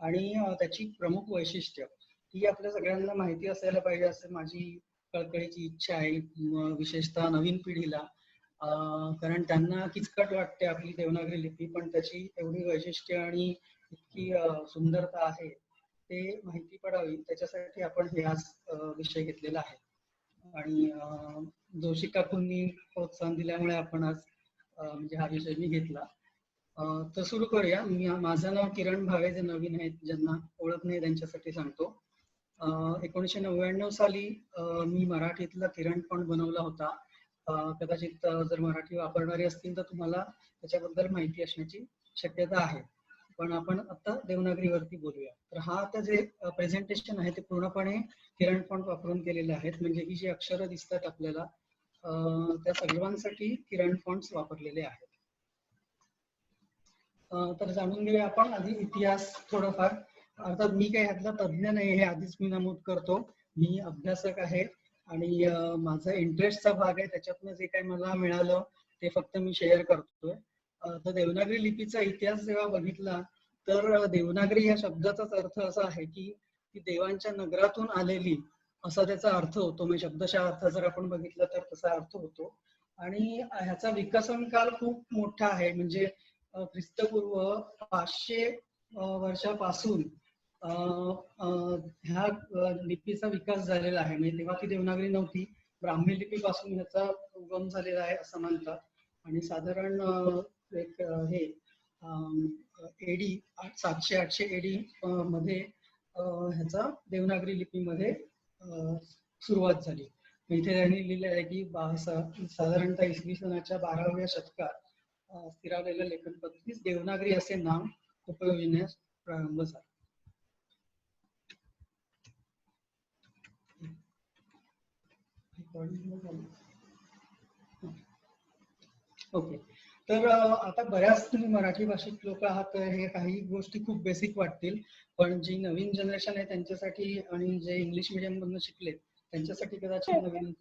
आणि त्याची प्रमुख वैशिष्ट्य ही आपल्या सगळ्यांना माहिती असायला पाहिजे असं माझी कळकळीची इच्छा आहे, विशेषतः नवीन पिढीला. कारण त्यांना किचकट वाटते आपली देवनागरी लिपी, पण त्याची एवढी वैशिष्ट्य आणि इतकी सुंदरता आहे ते माहिती पडावी त्याच्यासाठी आपण हे आज विषय घेतलेला आहे. आणि जोशी काकूंनी प्रोत्साहन दिल्यामुळे आपण आज म्हणजे हा विषय मी घेतला. तर सुरू करूया. माझं नाव किरण भावे, जे नवीन आहेत ज्यांना ओळख नाही त्यांच्यासाठी सांगतो. 1999 साली मी मराठीतला किरण फॉन्ट बनवला होता. कदाचित जर मराठी वापरणारे असतील तर तुम्हाला त्याच्याबद्दल माहिती असण्याची शक्यता आहे. पण आपण आता देवनागरीवरती बोलूया. तर हा आता जे प्रेझेंटेशन आहे ते पूर्णपणे किरण फॉन्ट वापरून केलेले आहेत. म्हणजे ही जी अक्षरं दिसतात आपल्याला त्या सर्वांसाठी किरण फॉन्ट्स वापरलेले आहेत. तर जाणून घेऊया आपण आधी इतिहास थोडंफार. अर्थात मी काही ह्यातला तज्ज्ञ नाही हे आधीच मी नमूद करतो. मी अभ्यासक आहे आणि माझा इंटरेस्टचा भाग आहे, त्याच्यातनं जे काही मला मिळालं ते फक्त मी शेअर करतोय. तर देवनागरी लिपीचा इतिहास जेव्हा बघितला तर देवनागरी या शब्दाचाच अर्थ असा आहे की ती देवांच्या नगरातून आलेली असा त्याचा अर्थ होतो. म्हणजे शब्दशः अर्थ जर आपण बघितला तर तसा अर्थ होतो. आणि ह्याचा विकसन काल खूप मोठा आहे. म्हणजे ख्रिस्तपूर्व 500 वर्षापासून ह्या लिपीचा विकास झालेला आहे. म्हणजे तेव्हा ती देवनागरी नव्हती, ब्राह्मी लिपीपासून ह्याचा उगम झालेला आहे असं म्हणतात. आणि साधारण एक हे एडी 700-800 एडी मध्ये ह्याचा देवनागरी लिपीमध्ये सुरुवात झाली. इथे त्यांनी लिहिलं आहे की साधारणतः इसवी सनाच्या 12व्या शतकात स्थिरावलेल्या लेखन पद्धतीस देवनागरी असे नाव उपयोजण्यास प्रारंभ झाला. ओके. तर आता बऱ्याच तुम्ही मराठी भाषिक लोक आहात, हे काही गोष्टी खूप बेसिक वाटतील, पण जी नवीन जनरेशन आहे त्यांच्यासाठी आणि जे इंग्लिश मीडियम मधून शिकले त्यांच्यासाठी कदाचित नवीन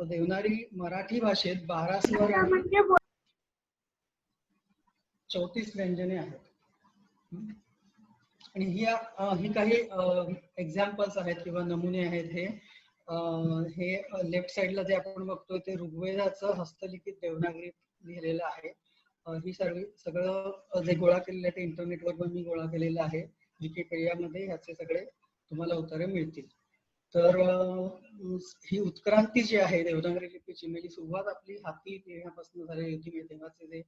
देवनागरी मराठी भाषेत 12 स्वर आणि 34 व्यंजने आहेत. आणि ही काही एक्झाम्पल्स आहेत किंवा नमुने आहेत. हे लेफ्ट साइडला जे आपण बघतोय ते ऋग्वेदाचं हस्तलिखित देवनागरीत लिहिलेलं आहे. ही सगळं जे गोळा केलेलं आहे ते इंटरनेटवर पण मी गोळा केलेलं आहे. विकिपीडियामध्ये ह्याचे सगळे तुम्हाला उत्तरे मिळतील. तर ही उत्क्रांती जी आहे देवनागरी लिपीची, म्हणजे सुरुवात आपली हाती लिहिण्यापासून झालेली होती. तेव्हाचे जे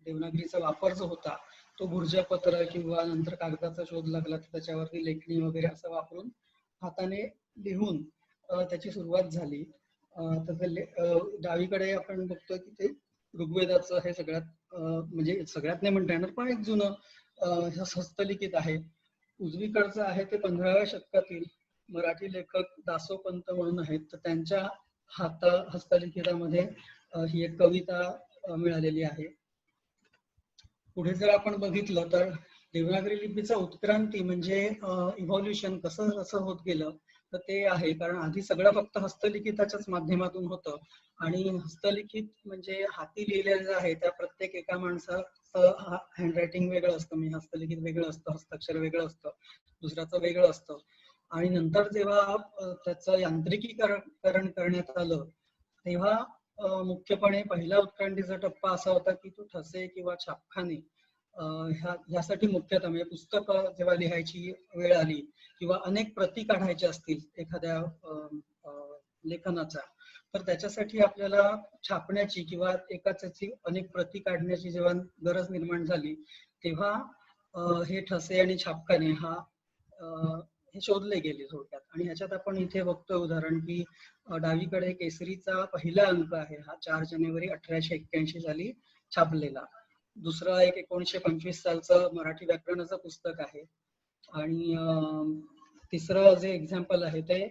देवनागरीचा वापर जो होता तो भुर्जपत्र किंवा नंतर कागदाचा शोध लागला तर त्याच्यावरती लेखणी वगैरे असं वापरून हाताने लिहून त्याची सुरुवात झाली. तर डावीकडे आपण बघतोय की ते ऋग्वेदाचं हे सगळ्यात म्हणजे सगळ्यात नाही म्हणता येणार पण एक जुनं हस्तलिखित आहे. उजवीकडचं आहे ते 15व्या शतकातील मराठी लेखक दासोपंत म्हणून आहेत. तर त्यांच्या हस्तलिखितामध्ये ही एक कविता मिळालेली आहे. पुढे जर आपण बघितलं तर देवनागरी लिपीचा उत्क्रांती म्हणजे इव्हॉल्युशन कसं होत गेलं तर ते आहे. कारण आधी सगळं फक्त हस्तलिखिताच्याच माध्यमातून होतं आणि हस्तलिखित म्हणजे हाती लिहिलेलं आहे त्या प्रत्येक एका माणसाचं हँडरायटिंग वेगळं असतं. म्हणजे हस्तलिखित वेगळं असतं, हस्ताक्षर वेगळं असतं, दुसऱ्याचं वेगळं असतं. आणि नंतर जेव्हा त्याचं यांत्रिकीकरण करण्यात आलं तेव्हा मुख्यपणे पहिला उत्क्रांतीचा टप्पा असा होता की तो ठसे किंवा छापखाने ह्यासाठी मुख्यतः म्हणजे पुस्तकं जेव्हा लिहायची वेळ आली किंवा अनेक प्रती काढायच्या असतील एखाद्या लेखनाचा तर त्याच्यासाठी आपल्याला छापण्याची किंवा एकाची अनेक प्रती काढण्याची जेव्हा गरज निर्माण झाली तेव्हा हे ठसे आणि छापखाने हे शोधले गेले थोडक्यात. आणि ह्याच्यात आपण इथे बघतोय उदाहरण की डावीकडे केसरीचा पहिला अंक आहे हा 4 जानेवारी 1881 साली छापलेला. दुसरा एक 1925 सालचं मराठी व्याकरणाचं पुस्तक आहे. आणि तिसरं जे एक्झाम्पल आहे ते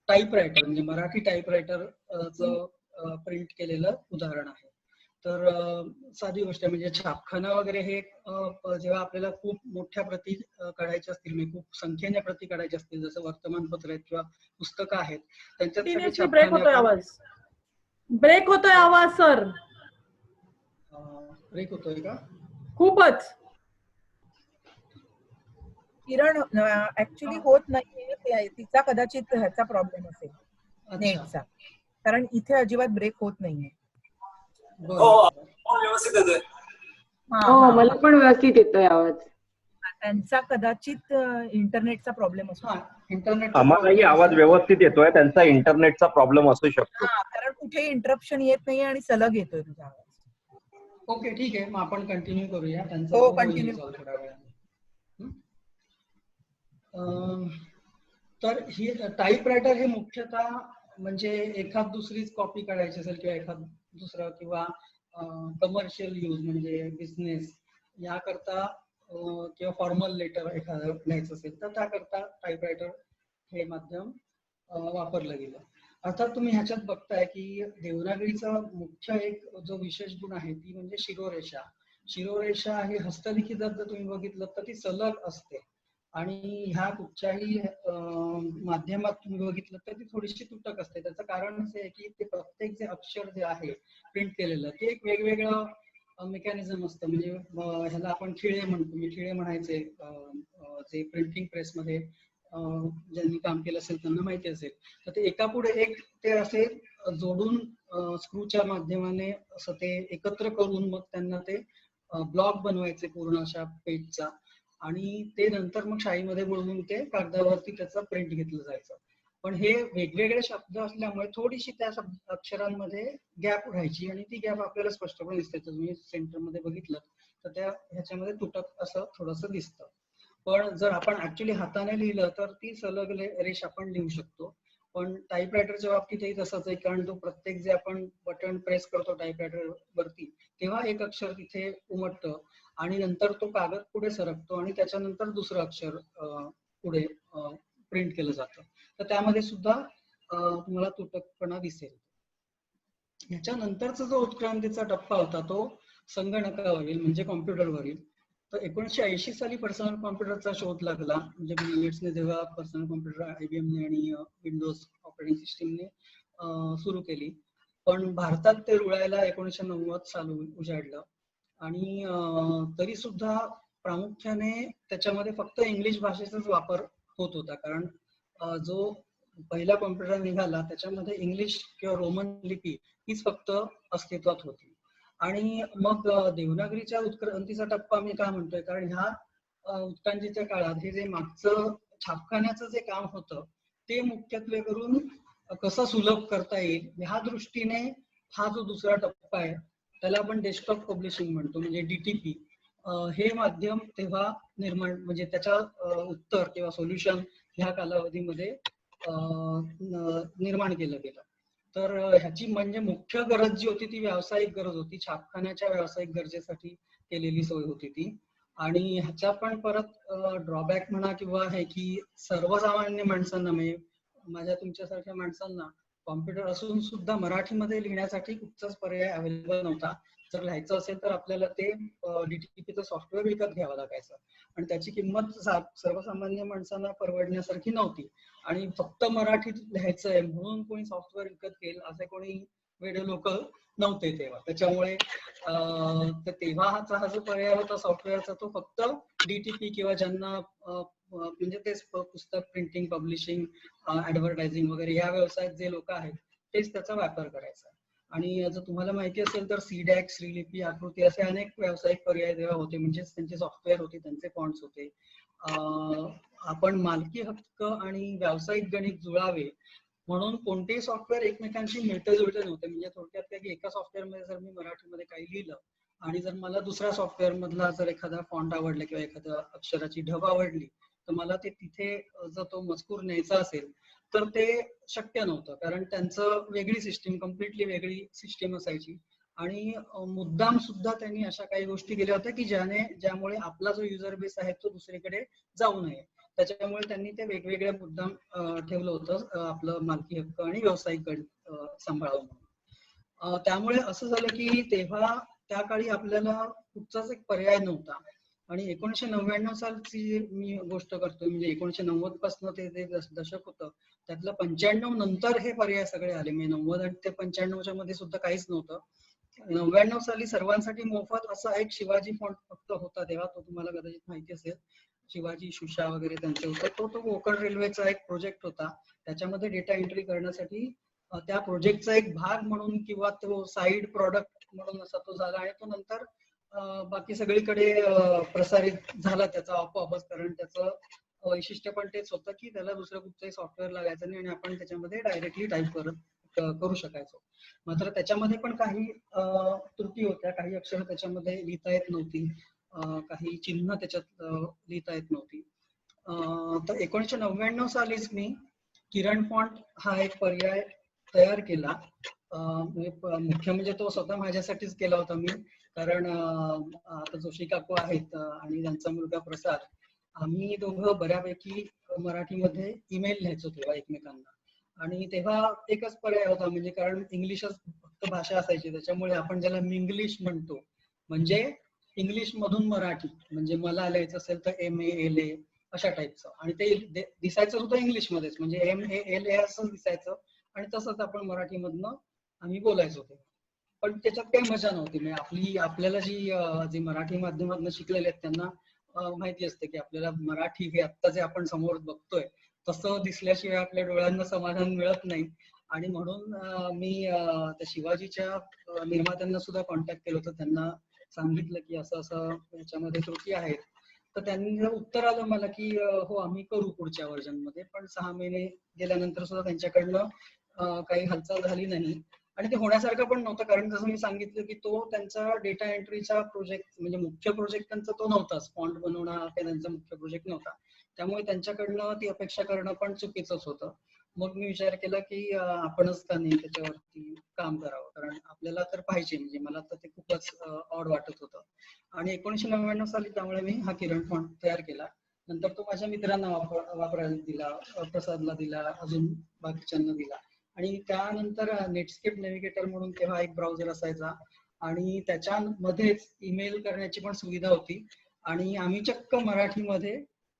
टाईपरायटर म्हणजे मराठी टाईपरायटरचं प्रिंट केलेलं उदाहरण आहे. तर साधी गोष्ट आहे म्हणजे छापखाना वगैरे हे जेव्हा आपल्याला खूप मोठ्या प्रती काढायच्या असतील म्हणजे खूप संख्येने प्रती काढायच्या असतील जसं वर्तमानपत्र आहेत किंवा पुस्तकं आहेत त्यांच्यासाठी ब्रेक होतोय आवाज सर. ब्रेक होतोय का? खूपच. किरण ऍक्च्युली होत नाहीये, तिचा कदाचित ह्याचा प्रॉब्लेम असेल नेटचा, कारण इथे अजिबात ब्रेक होत नाहीये. व्यवस्थित येतोय. हो, मला पण व्यवस्थित येतोय आवाज. त्यांचा कदाचित इंटरनेटचा प्रॉब्लेम असतो. इंटरनेट आम्हालाही आवाज व्यवस्थित येतोय, त्यांचा इंटरनेटचा प्रॉब्लेम असू शकतो. कारण कुठे इंटरप्शन येत नाही आणि सलग येतोय तुझा आवाज. ओके, ठीक आहे, मग आपण कंटिन्यू करूया. त्यांचा हो, कंटिन्यू. थोड्या वेळाने. तर ही टाईपरायटर हे मुख्यतः म्हणजे एखाद दुसरीच कॉपी काढायची असेल किंवा एखाद दुसरा किंवा कमर्शियल यूज म्हणजे बिझनेस याकरता किंवा फॉर्मल लेटर एखादं लिहायचं असेल तर त्याकरता टाईपरायटर हे माध्यम वापरलं गेलं. अर्थात तुम्ही ह्याच्यात बघताय की देवनागरीचा मुख्य एक जो विशेष गुण आहे ती म्हणजे शिरोरेषा. शिरोरेषा ही हस्तलिखितात जर तुम्ही बघितलं तर ती सलग असते आणि ह्या कुठच्याही माध्यमात तुम्ही बघितलं तर ती थोडीशी तुटक असते. त्याचं कारण असं आहे की ते प्रत्येक जे अक्षर जे आहे प्रिंट केलेलं ते एक वेगवेगळं मेकॅनिझम असतं. म्हणजे ह्याला आपण खिळे म्हणतो, मी खिळे म्हणायचे जे प्रिंटिंग प्रेसमध्ये ज्यांनी काम केलं असेल त्यांना माहिती असेल. तर ते एका पुढे एक ते असे जोडून स्क्रूच्या माध्यमाने असं ते एकत्र करून मग त्यांना ते ब्लॉक बनवायचे पूर्ण अशा पेजचा आणि ते नंतर मग शाईमध्ये बुडवून ते कागदावरती त्याचं प्रिंट घेतलं जायचं. पण हे वेगवेगळे शब्द असल्यामुळे थोडीशी त्या अक्षरांमध्ये गॅप राहायची आणि ती गॅप आपल्याला स्पष्टपणे दिसते. तुम्ही सेंटरमध्ये बघितलं तर त्या ह्याच्यामध्ये तुटक असं थोडंसं दिसतं. पण जर आपण ऍक्च्युली हाताने लिहिलं तर ती सलग रेष आपण लिहू शकतो. पण टाईपरायटरच्या बाबतीतही तसंच आहे, कारण तो प्रत्येक जे आपण बटन प्रेस करतो टाईपरायटर वरती तेव्हा एक अक्षर तिथे उमटतं आणि नंतर तो कागद पुढे सरकतो आणि त्याच्यानंतर दुसरं अक्षर पुढे प्रिंट केलं जातं. तर त्यामध्ये सुद्धा तुम्हाला तुटकपणा दिसेल. ह्याच्यानंतरचा जो उत्क्रांतीचा टप्पा होता तो संगणकावरील म्हणजे कॉम्प्युटरवरील. तर 1980 साली पर्सनल कॉम्प्युटरचा शोध लागला. म्हणजे बिल गेट्सने जेव्हा पर्सनल कॉम्प्युटर IBM आणि विंडोज ऑपरेटिंग सिस्टीमने सुरू केली, पण भारतात ते रुळायला 1990 साली उजाडलं आणि तरी सुद्धा प्रामुख्याने त्याच्यामध्ये फक्त इंग्लिश भाषेचाच वापर होत होता. कारण जो पहिला कॉम्प्युटर निघाला त्याच्यामध्ये इंग्लिश किंवा रोमन लिपी हीच फक्त अस्तित्वात होती. आणि मग देवनागरीच्या उत्क्रांतीचा टप्पा मी का म्हणतोय, कारण ह्या उत्क्रांतीच्या काळात हे जे मागचं छापखान्याचं जे काम होतं ते मुख्यत्वे करून कसं सुलभ करता येईल ह्या दृष्टीने हा जो दुसरा टप्पा आहे त्याला आपण डेस्कटॉप पब्लिशिंग म्हणतो, म्हणजे DTP. हे माध्यम तेव्हा निर्माण म्हणजे त्याच्या उत्तर किंवा सोल्युशन ह्या कालावधीमध्ये निर्माण केलं गेलं. तर ह्याची म्हणजे मुख्य गरज जी होती ती व्यावसायिक गरज होती, छापखान्याच्या व्यावसायिक गरजेसाठी केलेली सोय होती ती. आणि ह्याचा पण परत ड्रॉबॅक म्हणा किंवा हे की सर्वसामान्य माणसांना म्हणजे माझ्या तुमच्यासारख्या माणसांना कॉम्प्युटर असून सुद्धा मराठीमध्ये लिहिण्यासाठी कुठचाच पर्याय अवेलेबल नव्हता. जर लिहायचं असेल तर आपल्याला ते DTPचं सॉफ्टवेअर विकत घ्यावं लागायचं आणि त्याची किंमत सर्वसामान्य माणसांना परवडण्यासारखी नव्हती. आणि फक्त मराठीत लिहायचं आहे म्हणून कोणी सॉफ्टवेअर विकत घेईल असे कोणी वेडे लोक नव्हते तेव्हा. त्याच्यामुळे तेव्हा हा जो पर्याय होता सॉफ्टवेअरचा तो फक्त DTP किंवा ज्यांना म्हणजे तेच पुस्तक प्रिंटिंग, पब्लिशिंग, ऍडव्हर्टायझिंग वगैरे या व्यवसायात जे लोक आहेत तेच त्याचा वापर करायचा. आणि जर तुम्हाला माहिती असेल तर CDAC, श्रीलिपी, आकृती असे अनेक व्यावसायिक पर्याय तेव्हा होते. म्हणजेच त्यांचे सॉफ्टवेअर होते, त्यांचे फॉन्ट्स होते. आपण मालकी हक्क आणि व्यावसायिक गणित जुळावे म्हणून कोणतेही सॉफ्टवेअर एकमेकांशी मिळते जुळते नव्हते. म्हणजे थोडक्यात काय की एका सॉफ्टवेअरमध्ये जर मी मराठीमध्ये काही लिहिलं आणि जर मला दुसऱ्या सॉफ्टवेअर मधला जर एखादा फॉन्ट आवडला किंवा एखाद्या अक्षराची ढब आवडली तर मला ते तिथे जर तो मजकूर न्यायचा असेल तर ते शक्य नव्हतं, कारण त्यांचं वेगळी सिस्टीम, कम्प्लिटली वेगळी सिस्टीम असायची. आणि मुद्दाम सुद्धा त्यांनी अशा काही गोष्टी केल्या होत्या की ज्यामुळे आपला जो युजर बेस आहे तो दुसरीकडे जाऊ नये. त्याच्यामुळे त्यांनी ते वेगवेगळ्या मुद्दाम ठेवलं होतं आपलं मालकी हक्क आणि व्यावसायिक गणित सांभाळावं म्हणून. त्यामुळे असं झालं की तेव्हा त्या काळी आपल्याला कुठचाच एक पर्याय नव्हता. आणि 1999 सालची मी गोष्ट करतोय, म्हणजे 1990 पासून ते दशक होतं त्यातलं 95 नंतर हे पर्याय सगळे आले. म्हणजे 90 आणि ते 95च्या मध्ये सुद्धा काहीच नव्हतं. 99 साली सर्वांसाठी मोफत असा एक शिवाजी फॉन्ट फक्त होता तेव्हा, तो तुम्हाला कदाचित माहिती असेल. शिवाजी शुशा वगैरे त्यांचे होते. तो कोकण रेल्वेचा एक प्रोजेक्ट होता. त्याच्यामध्ये डेटा एंट्री करण्यासाठी त्या प्रोजेक्टचा एक भाग म्हणून किंवा तो साईड प्रॉडक्ट म्हणून असा तो झाला आणि तो नंतर बाकी सगळीकडे प्रसारित झाला त्याचा आपोआपच, कारण त्याचं वैशिष्ट्य पण तेच होतं की त्याला दुसरं कुठचंही सॉफ्टवेअर लागायचं नाही आणि आपण त्याच्यामध्ये डायरेक्टली टाईप करू शकायचो. मात्र त्याच्यामध्ये पण काही त्रुटी होत्या, काही अक्षरं त्याच्यामध्ये लिहिता येत नव्हती, काही चिन्ह त्याच्यात लिहिता येत नव्हती. तर 1999 सालीच मी किरण फॉन्ट हा एक पर्याय तयार केला. मुख्य म्हणजे तो स्वतः माझ्यासाठीच केला होता मी, कारण आता जोशी काकू आहेत आणि त्यांचा मुलगा प्रसाद, आम्ही दोघं बऱ्यापैकी मराठीमध्ये ईमेल लिहायचो तेव्हा एकमेकांना. आणि तेव्हा एकच पर्याय होता, म्हणजे कारण इंग्लिशच फक्त भाषा असायची, त्याच्यामुळे आपण ज्याला मिंग्लिश म्हणतो, म्हणजे इंग्लिश मधून मराठी, म्हणजे मला लिहायचं असेल तर MALA अशा टाईपचं, आणि ते दिसायचं सुद्धा इंग्लिशमध्येच, म्हणजे MALA असं दिसायचं आणि तसंच आपण मराठीमधनं आम्ही बोलायचो ते. पण त्याच्यात काही मजा नव्हती. म्हणजे आपल्याला जी मराठी माध्यमातून शिकलेले आहेत त्यांना माहिती असते की आपल्याला मराठी हे आत्ता जे आपण समोर बघतोय तसं दिसल्याशिवाय आपल्या डोळ्यांना समाधान मिळत नाही. आणि म्हणून मी त्या शिवाजीच्या निर्मात्यांना सुद्धा कॉन्टॅक्ट केलं होतं, त्यांना सांगितलं की असं असं याच्यामध्ये त्रुटी आहेत. तर त्यांनी उत्तर आलं मला की हो आम्ही करू पुढच्या व्हर्जन मध्ये. पण 6 महिने गेल्यानंतर सुद्धा त्यांच्याकडनं काही हालचाल झाली नाही आणि ते होण्यासारखं पण नव्हतं, कारण जसं मी सांगितलं की तो त्यांचा डेटा एंट्रीचा प्रोजेक्ट, म्हणजे मुख्य प्रोजेक्ट त्यांचा तो नव्हताच, फॉन्ट बनवणं हा त्यांचा मुख्य प्रोजेक्ट नव्हता. त्यामुळे त्यांच्याकडनं ती अपेक्षा करणं पण चुकीचंच होतं. मग मी विचार केला की आपणच का नाही त्याच्यावरती काम करावं, कारण आपल्याला तर पाहिजे. म्हणजे मला तर ते खूपच ऑड वाटत होतं. आणि 1999 साली त्यामुळे मी हा किरण फॉन्ट तयार केला. नंतर तो माझ्या मित्रांना वापरायला दिला, प्रसादला दिला, अजून बाकीच्यांना दिला. आणि त्यानंतर नेटस्केप नेव्हिगेटर म्हणून तेव्हा एक ब्राउझर असायचा आणि त्याच्यामध्येच ईमेल करण्याची पण सुविधा होती. आणि आम्ही चक्क मराठीमध्ये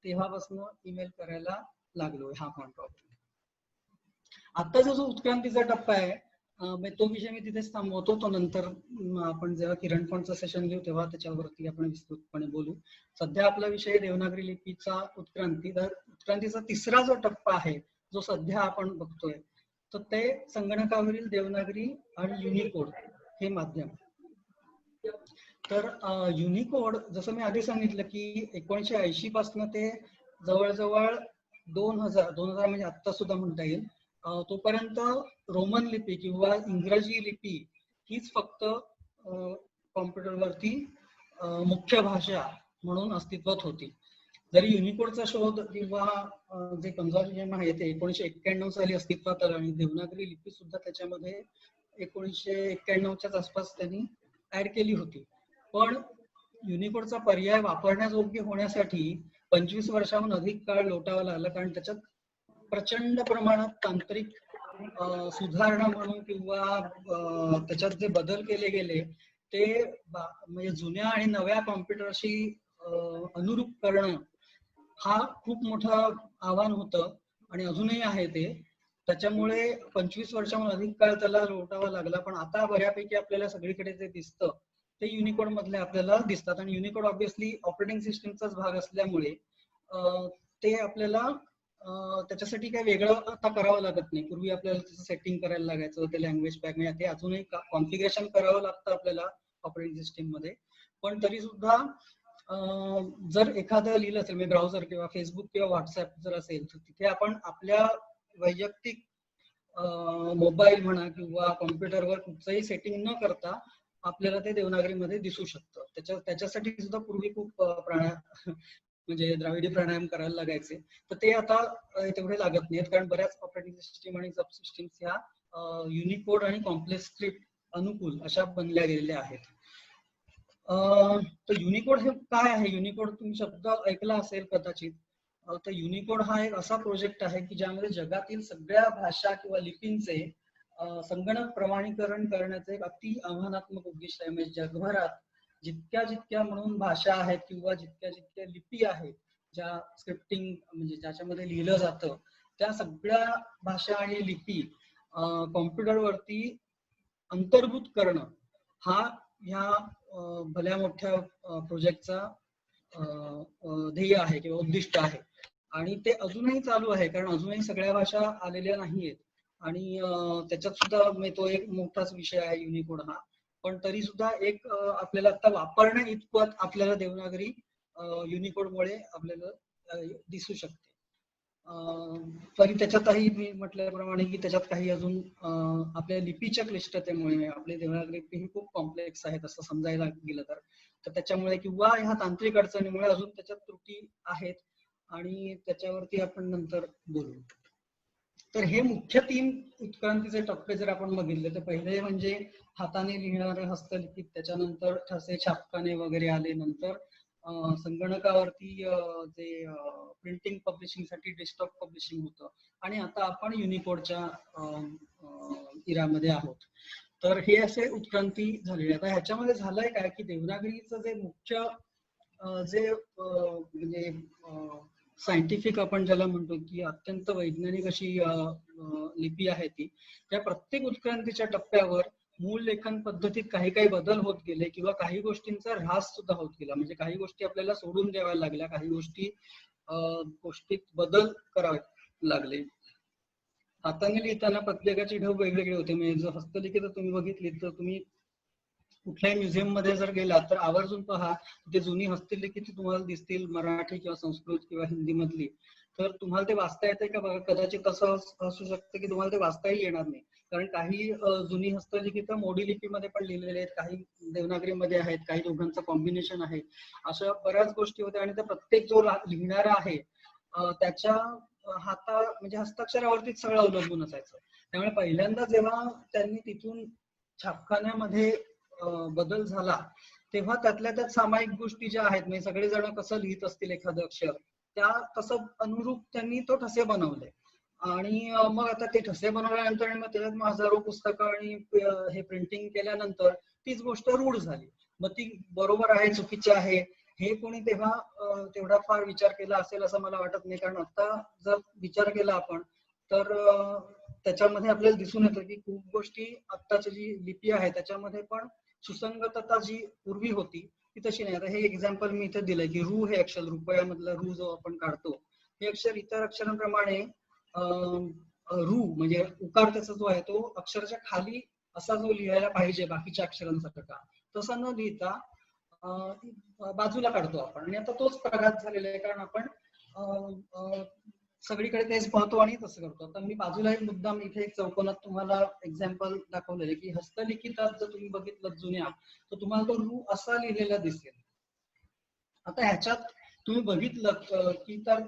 तेव्हापासून ईमेल करायला लागलो हा फॉन्ट वापरून. आत्ताचा जो उत्क्रांतीचा टप्पा आहे तो विषय मी तिथेच थांबवतो. तो नंतर आपण जेव्हा किरण फॉन्टचं सेशन घेऊ तेव्हा त्याच्यावरती आपण विस्तृतपणे बोलू. सध्या आपला विषय देवनागरी लिपीचा उत्क्रांती. तर उत्क्रांतीचा तिसरा जो टप्पा आहे जो सध्या आपण बघतोय, तर ते संगणकावरील देवनागरी आणि युनिकोड हे माध्यम. तर युनिकोड जसं मी आधी सांगितलं की 1980 पासून ते जवळजवळ 2000 म्हणजे आत्ता सुद्धा म्हणता येईल तोपर्यंत रोमन लिपी किंवा इंग्रजी लिपी हीच फक्त कॉम्प्युटरवरती मुख्य भाषा म्हणून अस्तित्वात होती. जरी युनिकोडचा शोध किंवा जे कन्झॉर्टियम आहे ते 1991 साली अस्तित्वात आलं आणि देवनागरी लिपी सुद्धा त्याच्यामध्ये 1991च्याच आसपास त्यांनी ऍड केली होती. पण युनिकोडचा पर्याय वापरण्यायोग्य होण्यासाठी 25 वर्षाहून अधिक काळ लोटावा लागला, कारण त्याच्यात प्रचंड प्रमाणात तांत्रिक सुधारणा म्हणून किंवा त्याच्यात जे बदल केले गेले ते म्हणजे जुन्या आणि नव्या कॉम्प्युटरशी अनुरूप करणं हा खूप मोठं आव्हान होतं आणि अजूनही आहे ते. त्याच्यामुळे 25 वर्षाहून अधिक काळ त्याला लोटावा लागला. पण आता बऱ्यापैकी आपल्याला सगळीकडे जे दिसतं ते युनिकोड मधले आपल्याला दिसतात. आणि युनिकोड ऑब्व्हियसली ऑपरेटिंग सिस्टीमचाच भाग असल्यामुळे ते आपल्याला त्याच्यासाठी काही वेगळं आता करावं लागत नाही. पूर्वी आपल्याला त्याचं सेटिंग करायला लागायचं, ते लँग्वेज पॅक, म्हणजे ते अजूनही कॉन्फिगरेशन करावं लागतं आपल्याला ऑपरेटिंग सिस्टीम मध्ये. पण तरी सुद्धा जर एखादं लिहिलं असेल म्हणजे ब्राउझर किंवा फेसबुक किंवा व्हॉट्सअप जर असेल तर तिथे आपण आपल्या वैयक्तिक मोबाईल म्हणा किंवा कॉम्प्युटरवर कुठचंही सेटिंग न करता आपल्याला ते देवनागरीमध्ये दिसू शकतं. त्याच्यासाठी सुद्धा पूर्वी खूप म्हणजे द्राविडी प्राणायाम करायला लागायचे. तर ते आता तेवढे लागत नाहीत, कारण बऱ्याच ऑपरेटिंग सिस्टीम आणि सब सिस्टीम्स ह्या युनिकोड आणि कॉम्प्लेक्स स्क्रिप्ट अनुकूल अशा बनल्या गेलेल्या आहेत. तर युनिकोड हे काय आहे? युनिकोड तुम्ही शब्द ऐकला असेल कदाचित. तर युनिकोड हा एक असा प्रोजेक्ट आहे की ज्यामध्ये जगातील सगळ्या भाषा किंवा लिपींचे संगणक प्रमाणीकरण करण्याचे एक अति आव्हानात्मक उद्दिष्ट आहे. म्हणजे जगभरात जितक्या म्हणून भाषा आहेत किंवा जितक्या लिपी आहेत ज्या स्क्रिप्टिंग म्हणजे ज्याच्यामध्ये लिहिलं जातं, त्या सगळ्या भाषा आणि लिपी कॉम्प्युटरवरती अंतर्भूत करणं हा ह्या भल्या मोठ्या प्रोजेक्टचा ध्येय आहे किंवा उद्दिष्ट आहे. आणि ते अजूनही चालू आहे, कारण अजूनही सगळ्या भाषा आलेल्या नाहीयेत. आणि त्याच्यात सुद्धा तो एक मोठाच विषय आहे युनिकोड हा. पण तरी सुद्धा एक आपल्याला आता वापरण्या इतपत आपल्याला देवनागरी युनिकोडमुळे आपल्याला दिसू शकते. तरी त्याच्यातही मी म्हटल्याप्रमाणे की त्याच्यात काही अजून आपल्या लिपीच्या क्लिष्टतेमुळे आपली देवनागरी लिपी ही खूप कॉम्प्लेक्स आहे तसं समजायला गेलं तर त्याच्यामुळे किंवा ह्या तांत्रिक अडचणीमुळे अजून त्याच्यात त्रुटी आहेत, आणि त्याच्यावरती आपण नंतर बोलू. तर हे मुख्य 3 उत्क्रांतीचे टप्पे जर आपण बघितले तर पहिले म्हणजे हाताने लिहिणारे हस्तलिखित, त्याच्यानंतर ठसे छापखाने वगैरे आले, नंतर संगणकावरती जे प्रिंटिंग पब्लिशिंगसाठी डेस्कटॉप पब्लिशिंग होतं, आणि आता आपण युनिकोडच्या इरामध्ये आहोत. तर हे असे उत्क्रांती झालेली. आता ह्याच्यामध्ये झालंय काय की देवनागरीचं जे मुख्य जे म्हणजे सायंटिफिक आपण ज्याला म्हणतो की अत्यंत वैज्ञानिक अशी लिपी आहे ती, त्या प्रत्येक उत्क्रांतीच्या टप्प्यावर मूळ लेखन पद्धतीत काही काही बदल होत गेले किंवा काही गोष्टींचा ऱ्हास सुद्धा होत गेला. म्हणजे काही गोष्टी आपल्याला सोडून द्याव्या लागल्या, काही गोष्टीत बदल करावे लागले. हाताने लिहिताना प्रत्येकाची ढब वेगवेगळे होते. म्हणजे जर हस्तलिखित तुम्ही बघितली तर तुम्ही कुठल्याही म्युझियम मध्ये जर गेलात तर आवर्जून पहा, ते जुनी हस्तलिखित तुम्हाला दिसतील मराठी किंवा संस्कृत किंवा हिंदी मधली. तर तुम्हाला ते वाचता येते का बघा. कदाचित असं असू शकतं की तुम्हाला ते वाचताही येणार नाही, कारण काही जुनी हस्तलिखित मोडी लिपीमध्ये पण लिहिलेले आहेत, काही देवनागरीमध्ये आहेत, काही दोघांचं कॉम्बिनेशन आहे. अशा बऱ्याच गोष्टी होत्या, आणि त्या प्रत्येक जो लिहिणारा आहे त्याच्या म्हणजे हस्ताक्षरावरतीच सगळं अवलंबून असायचं. त्यामुळे पहिल्यांदा जेव्हा त्यांनी तिथून छापखान्यामध्ये बदल झाला तेव्हा त्यातल्या त्यात सामायिक गोष्टी ज्या आहेत, म्हणजे सगळेजण कसं लिहित असतील एखादं अक्षर, त्या तसं अनुरूप त्यांनी तो ठसे बनवले. आणि मग आता ते ठसे बनवल्यानंतर मग त्याच्यात हजारो पुस्तकं आणि हे प्रिंटिंग केल्यानंतर तीच गोष्ट रूढ झाली. मग ती बरोबर आहे चुकीची आहे हे कोणी तेव्हा तेवढा फार विचार केला असेल असं मला वाटत नाही, कारण आता जर विचार केला आपण तर त्याच्यामध्ये आपल्याला दिसून येतं की खूप गोष्टी आत्ताची जी लिपी आहे त्याच्यामध्ये पण सुसंगतता जी पूर्वी होती ती तशी नाही. आता हे एक्झाम्पल मी इथे दिलंय की रू हे अक्षर, रुपयामधलं रू जो आपण काढतो हे अक्षर इतर अक्षरांप्रमाणे रू म्हणजे उकार त्याचा जो आहे तो अक्षराच्या खाली असा जो लिहायला पाहिजे बाकीच्या अक्षरांसारखा, तसा न लिहिता बाजूला काढतो आपण. आणि आता तोच प्रघात झालेला आहे, कारण आपण सगळीकडे तेच पाहतो आणि तसं करतो. आता मी बाजूला एक मुद्दाम इथे एक चौकोनात तुम्हाला एक्झाम्पल दाखवलेले की हस्तलिखितात जर तुम्ही बघितलं जुन्या तर तुम्हाला तो रू असा लिहिलेला दिसेल. आता ह्याच्यात तुम्ही बघितलं की तर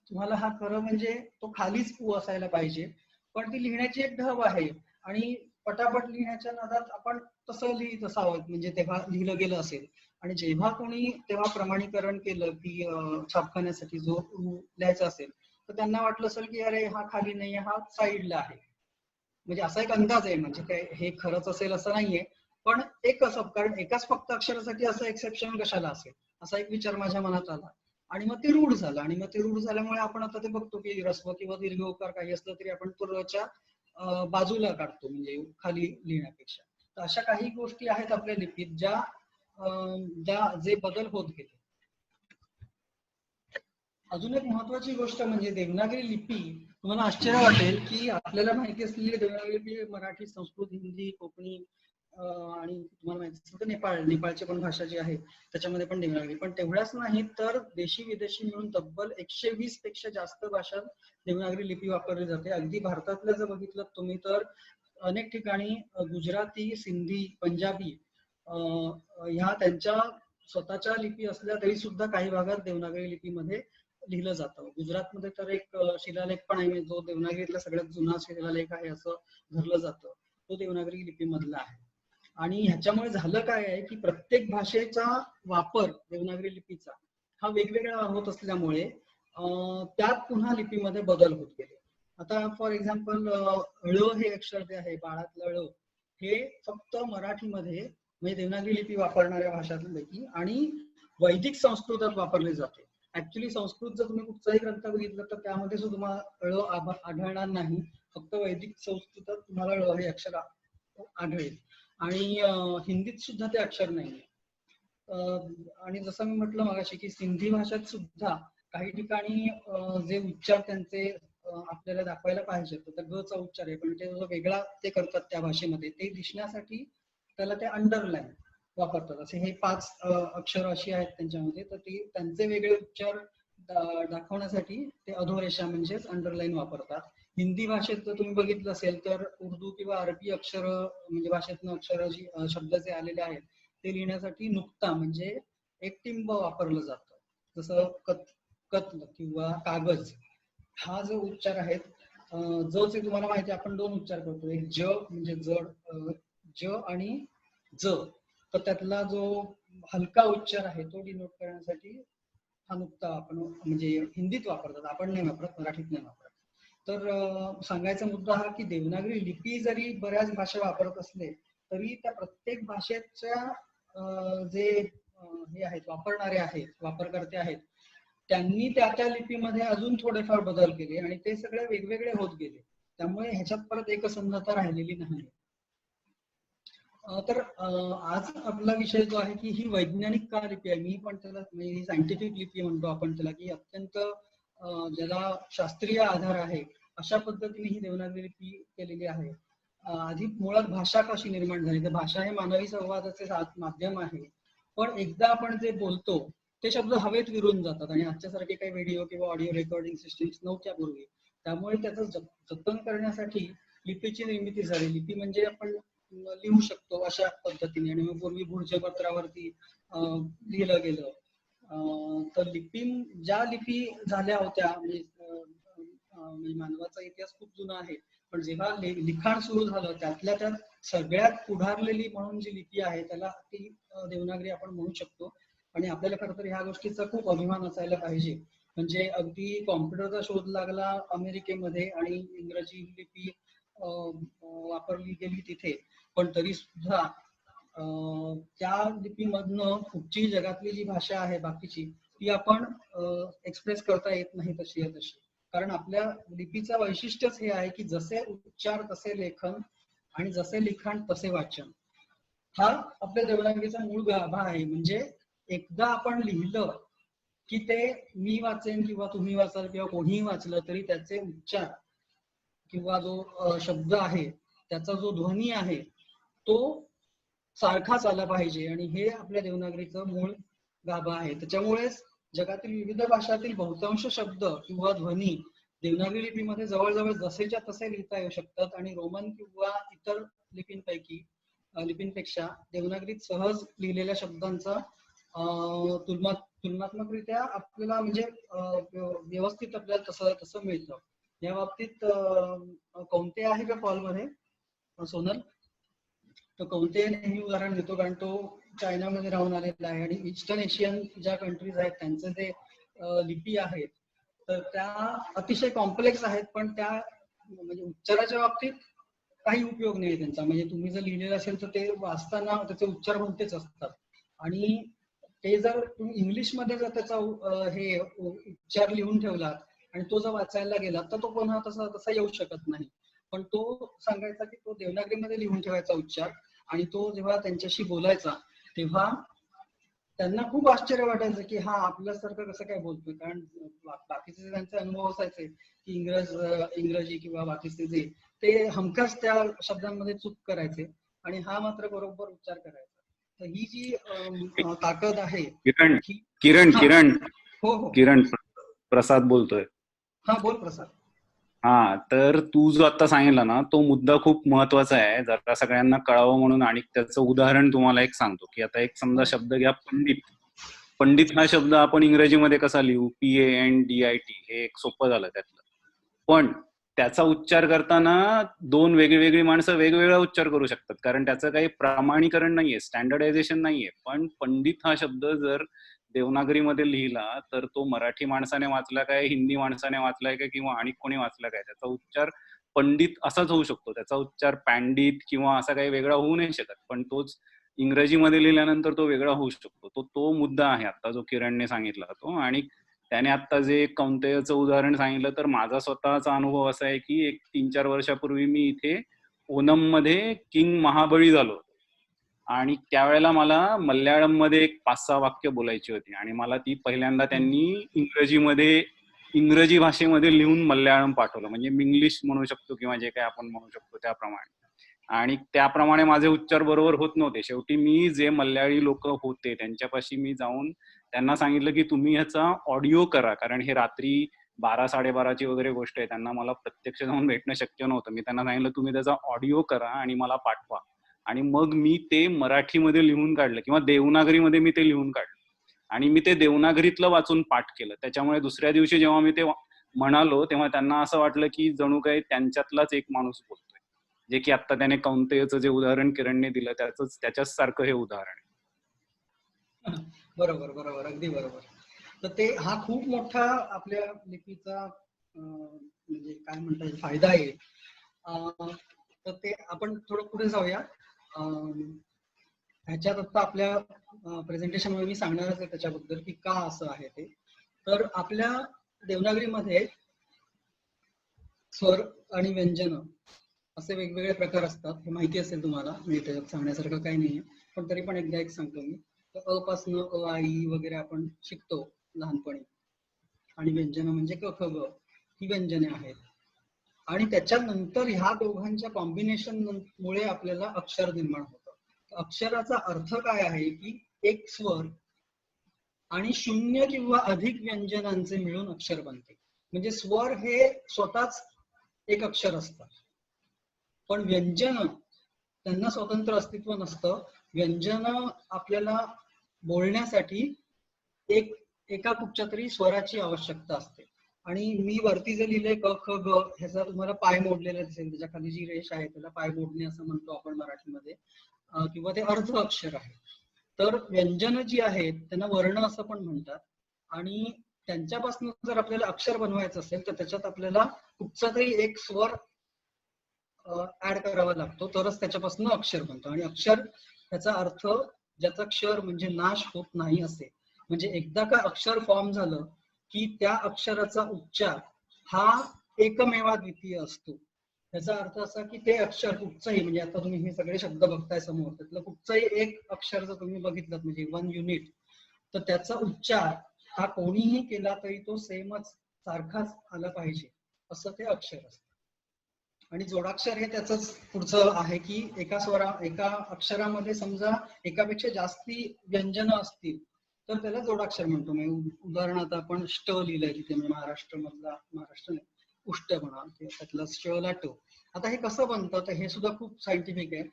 तुम्हाला हा खरं म्हणजे तो खालीच ऊ असायला पाहिजे, पण ती लिहिण्याची एक ढब आहे आणि पटापट लिहिण्याच्या नादात आपण तसं लिहित असावं, म्हणजे तेव्हा लिहिलं गेलं असेल. आणि जेव्हा कोणी तेव्हा प्रमाणीकरण केलं की छापखान्यासाठी जो लिहायचा असेल तर त्यांना वाटलं असेल की अरे हा खाली नाहीये, हा साईडला आहे. म्हणजे असा एक अंदाज आहे, म्हणजे काय हे खरंच असेल असं नाहीये, पण एक असं, कारण एकाच फक्त अक्षरासाठी असं एक्सेप्शन कशाला असेल असा एक विचार माझ्या मनात आला, आणि मग ते रूढ झालं. आणि मग ते रूढ झाल्यामुळे आपण आता ते बघतो की ऱ्हस्व किंवा दीर्घ उकार काही असलं तरी आपण पूर्वच्या बाजूला काढतो, म्हणजे खाली लिहिण्यापेक्षा. तर अशा काही गोष्टी आहेत आपल्या लिपीत ज्या जे बदल होत गेले. अजून एक महत्वाची गोष्ट म्हणजे देवनागरी लिपी, तुम्हाला आश्चर्य वाटेल की आपल्याला माहिती असलेली देवनागरी लिपी मराठी, संस्कृत, हिंदी, कोकणी आणि तुम्हाला माहिती असेल तर नेपाळची पण भाषा जी आहे त्याच्यामध्ये पण देवनागरी. पण तेवढ्याच नाही तर देशी विदेशी मिळून तब्बल 120 पेक्षा जास्त भाषात देवनागरी लिपी वापरली जाते. अगदी भारतातलं जर बघितलं तुम्ही तर अनेक ठिकाणी गुजराती, सिंधी, पंजाबी ह्या त्यांच्या स्वतःच्या लिपी असल्या तरी सुद्धा काही भागात देवनागरी लिपीमध्ये लिहिलं जातं. गुजरातमध्ये तर एक शिलालेख पण आहे जो देवनागरीतला सगळ्यात जुना शिलालेख आहे असं धरलं जातं, तो देवनागरी लिपीमधला आहे. आणि ह्याच्यामुळे झालं काय आहे की प्रत्येक भाषेचा वापर देवनागरी लिपीचा हा वेगवेगळा होत असल्यामुळे त्यात पुन्हा लिपीमध्ये बदल होत गेले. आता फॉर एक्झाम्पल ळ हे अक्षर जे आहे बाळातलं ळ हे फक्त मराठीमध्ये म्हणजे देवनागरी लिपी वापरणाऱ्या भाषांपैकी आणि वैदिक संस्कृतात वापरले जाते. ऍक्च्युली संस्कृत जर तुम्ही कुठचाही ग्रंथ बघितलं तर त्यामध्ये सुद्धा तुम्हाला ळ आढळणार नाही, फक्त वैदिक संस्कृतात तुम्हाला ळ हे अक्षर आढळेल. आणि हिंदीत सुद्धा ते अक्षर नाहीये. आणि जसं मी म्हटलं मगाशी की सिंधी भाषेत सुद्धा काही ठिकाणी जे उच्चार त्यांचे आपल्याला दाखवायला पाहिजे, तर ग चा उच्चार आहे पण ते जो वेगळा ते करतात त्या भाषेमध्ये, ते दिसण्यासाठी त्याला ते अंडरलाईन वापरतात. असे हे 5 अक्षर अशी आहेत त्यांच्यामध्ये, तर ते त्यांचे वेगळे उच्चार दाखवण्यासाठी ते अधोरेषा म्हणजेच अंडरलाईन वापरतात. हिंदी भाषेत जर तुम्ही बघितलं असेल तर उर्दू किंवा अरबी अक्षर म्हणजे भाषेतनं अक्षर शब्द जे आलेले आहेत ते लिहिण्यासाठी नुक्ता म्हणजे एक टिंब वापरलं जातं. जसं कत्ल किंवा कागज हा जो उच्चार आहेत, जचे तुम्हाला माहिती आहे आपण 2 उच्चार करतो, एक ज म्हणजे जड, ज आणि ज, तर त्यातला जो हलका उच्चार आहे तो डिनोट करण्यासाठी हा नुक्ता आपण म्हणजे हिंदीत वापरतात, आपण नाही वापरत, मराठीत नाही वापरत. तर सांगायचा मुद्दा हा की देवनागरी लिपी जरी बऱ्याच भाषा वापरत असले तरी त्या प्रत्येक भाषेच्या जे हे आहेत वापरणारे आहेत, वापरकर्ते आहेत, त्यांनी त्या लिपीमध्ये अजून थोडेफार बदल केले आणि ते सगळे वेगवेगळे होत गेले. त्यामुळे ह्याच्यात परत एकसंधता राहिलेली नाही. तर आज आपला विषय जो आहे की ही वैज्ञानिक का लिपी आहे, मी पण त्याला सायंटिफिक लिपी म्हणतो आपण त्याला, की अत्यंत ज्याला शास्त्रीय आधार आहे अशा पद्धतीने ही देवनागरी लिपी केलेली आहे. आधी मुळात भाषा कशी निर्माण झाली, तर भाषा हे मानवी संवादाचे माध्यम आहे, पण एकदा आपण जे बोलतो ते शब्द हवेत विरून जातात आणि आजच्यासारखे काही व्हिडिओ किंवा ऑडिओ रेकॉर्डिंग सिस्टीम्स नव्हत्या पूर्वी. त्यामुळे त्याचं जतन करण्यासाठी लिपीची निर्मिती झाली. लिपी म्हणजे आपण लिहू शकतो अशा पद्धतीने, आणि मग पूर्वी भूर्जपत्रावरती लिहिलं गेलं. तर ज्या लिपी झाल्या होत्या म्हणजे मानवाचा इतिहास खूप जुना आहे, पण जेव्हा लिखाण सुरू झालं त्यातल्या त्यात सगळ्यात पुढारलेली म्हणून जी लिपी आहे त्याला ती देवनागरी आपण म्हणू शकतो. आणि आपल्याला खरं तर ह्या गोष्टीचा खूप अभिमान असायला पाहिजे. म्हणजे अगदी कॉम्प्युटरचा शोध लागला अमेरिकेमध्ये आणि इंग्रजी लिपी वापरली गेली तिथे, पण तरी सुद्धा त्या लिपीमधनं पुढची जगातली जी भाषा आहे बाकीची ती आपण एक्सप्रेस करता येत नाही तशी आहे तशी. कारण आपल्या लिपीचं वैशिष्ट्यच हे आहे की जसे उच्चार तसे लेखन आणि जसे लिखाण तसे वाचन, हा आपल्या देवनागरीचा मूळ गाभा आहे. म्हणजे एकदा आपण लिहिलं की ते मी वाचेन किंवा तुम्ही वाचाल किंवा कोणीही वाचलं तरी त्याचे उच्चार किंवा जो शब्द आहे त्याचा जो ध्वनी आहे तो सारखाच आला पाहिजे, आणि हे आपल्या देवनागरीचं मूळ गाभा आहे. त्याच्यामुळेच जगातील विविध भाषातील बहुतांश शब्द किंवा ध्वनी देवनागरी लिपीमध्ये जवळजवळ जसेच्या तसे लिहिता येऊ शकतात, आणि रोमन किंवा इतर लिपींपेक्षा देवनागरीत सहज लिहिलेल्या शब्दांचा तुलनात्मकरित्या आपल्याला म्हणजे व्यवस्थित आपल्याला तसं मिळतं. या बाबतीत कोणते आहे का कॉलमध्ये सोनल? तो कौंतेय नेहमी उदाहरण देतो कारण तो चायनामध्ये राहून आलेला आहे, आणि ईस्टर्न एशियन ज्या कंट्रीज आहेत त्यांचे जे लिपी आहेत तर त्या अतिशय कॉम्प्लेक्स आहेत, पण त्या म्हणजे उच्चाराच्या बाबतीत काही उपयोग नाही त्यांचा. म्हणजे तुम्ही जर लिहिलेलं असेल तर ते वाचताना त्याचे उच्चार भलतेच असतात, आणि ते जर तुम्ही इंग्लिशमध्ये जर त्याचा हे उच्चार लिहून ठेवलात आणि तो जर वाचायला गेला तर तो पुन्हा तसा येऊ शकत नाही. पण तो सांगायचा की तो देवनागरीमध्ये लिहून ठेवायचा उच्चार, आणि तो जेव्हा त्यांच्याशी बोलायचा तेव्हा त्यांना खूप आश्चर्य वाटायचं की हा आपल्यासारखं कसं काय बोलतोय, कारण बाकीचे त्यांचे अनुभव असायचे की इंग्रजी किंवा बाकीचे जे ते हमखास त्या शब्दांमध्ये चूक करायचे आणि हा मात्र बरोबर उच्चार करायचा. तर ही जी ताकद आहे. किरण हो किरण प्रसाद बोलतोय. हा बोल प्रसाद. हा, तर तू जो आता सांगितला ना तो मुद्दा खूप महत्वाचा आहे, जरा सगळ्यांना कळावं म्हणून. आणि त्याचं उदाहरण तुम्हाला एक सांगतो की आता एक समजा शब्द घ्या पंडित हा शब्द आपण इंग्रजीमध्ये कसा लिहू, PANDIT, हे एक सोपं झालं त्यातलं. पण त्याचा उच्चार करताना 2 वेगळी माणसं वेगवेगळा उच्चार करू शकतात, कारण त्याचं काही प्रमाणीकरण नाहीये, स्टँडर्डायझेशन नाहीये. पण पंडित हा शब्द जर देवनागरीमध्ये लिहिला तर तो मराठी माणसाने वाचला काय, हिंदी माणसाने वाचलाय काय, किंवा आणि कोणी वाचला काय, त्याचा उच्चार पंडित असाच होऊ शकतो. त्याचा उच्चार पंडित किंवा असा काही वेगळा होऊ नाही शकत, पण तोच इंग्रजीमध्ये लिहिल्यानंतर तो वेगळा होऊ शकतो. तो मुद्दा आहे आता जो किरणने सांगितला तो. आणि त्याने आता जे कौंतेयचं उदाहरण सांगितलं तर माझा स्वतःचा अनुभव असा आहे की एक 3-4 वर्षापूर्वी मी इथे ओनम मध्ये किंग महाबळी झालो. आणि त्यावेळेला मला मल्याळम मध्ये एक 5-6 वाक्य बोलायची होती आणि मला ती पहिल्यांदा त्यांनी इंग्रजी भाषेमध्ये लिहून मल्याळम पाठवलं, म्हणजे इंग्लिश म्हणू शकतो किंवा जे काही आपण म्हणू शकतो त्याप्रमाणे. आणि त्याप्रमाणे माझे उच्चार बरोबर होत नव्हते. शेवटी मी जे मल्याळी लोक होते त्यांच्यापाशी मी जाऊन त्यांना सांगितलं की तुम्ही ह्याचा ऑडिओ करा, कारण हे रात्री 12-12:30ची वगैरे गोष्ट आहे, त्यांना मला प्रत्यक्ष जाऊन भेटणं शक्य नव्हतं. मी त्यांना सांगितलं तुम्ही त्याचा ऑडिओ करा आणि मला पाठवा. आणि मग मी ते मराठीमध्ये लिहून काढलं किंवा देवनागरीमध्ये मी ते लिहून काढलं आणि मी ते देवनागरीतलं वाचून पाठ केलं. त्याच्यामुळे दुसऱ्या दिवशी जेव्हा मी ते म्हणालो तेव्हा त्यांना असं वाटलं की जणू काही त्यांच्यातलाच एक माणूस बोलतोय, जे की आता त्याने कौंतेयचं जे उदाहरण किरणने दिलं त्याच्याच सारखं हे उदाहरण आहे. बरोबर बरोबर, अगदी बरोबर. तर ते हा खूप मोठा आपल्या लिपीचा म्हणजे काय म्हणता येईल फायदा आहे. तर ते आपण थोडं पुढे जाऊया. ह्याच्यात आता आपल्या प्रेझेंटेशन मध्ये मी सांगणारच आहे त्याच्याबद्दल की का असं आहे ते. तर आपल्या देवनागरीमध्ये स्वर आणि व्यंजन असे वेगवेगळे प्रकार असतात, हे माहिती असेल तुम्हाला, म्हणजे त्याच्यात सांगण्यासारखं काही नाहीये, पण तरी पण एकदा एक सांगतो मी. अ पासन अ आई वगैरे आपण शिकतो लहानपणी, आणि व्यंजन म्हणजे क ख ग ही व्यंजने आहेत. आणि त्याच्यानंतर ह्या दोघांच्या कॉम्बिनेशन मुळे आपल्याला अक्षर निर्माण होतं. अक्षराचा अर्थ काय आहे की एक स्वर आणि 0 किंवा अधिक व्यंजनांचे मिळून अक्षर बनते. म्हणजे स्वर हे स्वतःच एक अक्षर असतात, पण व्यंजन त्यांना स्वतंत्र अस्तित्व नसतं. व्यंजन आपल्याला बोलण्यासाठी एका कुठच्या तरी स्वराची आवश्यकता असते. आणि मी वरती जे लिहिले क ख ग ह्याचा तुम्हाला पाय मोडलेला दिसेल, त्याच्या खाली जी रेष आहे त्याला पाय मोडणे असं म्हणतो आपण मराठीमध्ये, किंवा ते अर्ध अक्षर आहे. तर व्यंजन जी आहेत त्यांना वर्ण असं पण म्हणतात. आणि त्यांच्यापासून जर आपल्याला अक्षर बनवायचं असेल तर त्याच्यात आपल्याला कुठचा तरी एक स्वर ऍड करावा लागतो, तरच त्याच्यापासून अक्षर बनतो. आणि अक्षर त्याचा अर्थ ज्याचा क्षर म्हणजे नाश होत नाही असे. म्हणजे एकदा का अक्षर फॉर्म झालं की त्या अक्षराचा उच्चार हा एकमेवाद्वितीय असतो. त्याचा अर्थ असा की ते अक्षर कुठचंही, म्हणजे आता तुम्ही हे सगळे शब्द बघताय समोर, त्यातलं कुठचंही एक अक्षर जर तुम्ही बघितलं म्हणजे 1 युनिट, तर त्याचा उच्चार हा कोणीही केला तरी तो सेमच सारखाच आला पाहिजे, असं ते अक्षर असतं. आणि जोडाक्षर हे त्याच पुढचं आहे की एका अक्षरामध्ये समजा एकापेक्षा जास्ती व्यंजन असतील तर त्याला जोडाक्षर म्हणतो. म्हणजे उदाहरणार्थ आपण ष्ट लिहिलंय तिथे, म्हणजे महाराष्ट्र नाही, उष्ट म्हणा, त्यातला श ला ट. आता हे कसं बनतं तर हे सुद्धा खूप सायंटिफिक आहे.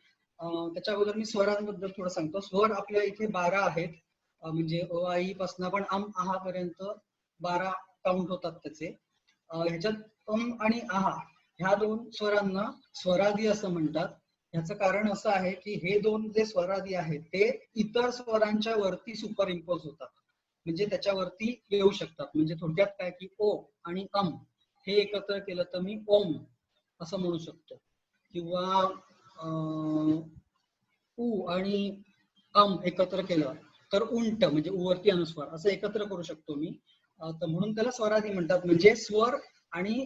त्याच्या अगोदर मी स्वरांबद्दल थोडं सांगतो. स्वर आपल्या इथे 12 आहेत, म्हणजे अ आई पासून पण अम आहा पर्यंत 12 काउंट होतात त्याचे. ह्याच्यात अम आणि आहा ह्या दोन स्वरांना स्वरादी असं म्हणतात. ह्याचं कारण असं आहे की हे दोन जे स्वरादी आहेत ते इतर स्वरांच्या वरती सुपर इम्पोज होतात, म्हणजे त्याच्यावरती येऊ शकतात. म्हणजे थोडक्यात काय की ओ आणि अम हे एकत्र केलं तर मी ओम असं म्हणू शकतो, किंवा उ आणि अम एकत्र केलं तर उंट म्हणजे उ वरती अनुस्वार असं एकत्र करू शकतो मी. तर म्हणून त्याला स्वरादी म्हणतात. म्हणजे स्वर आणि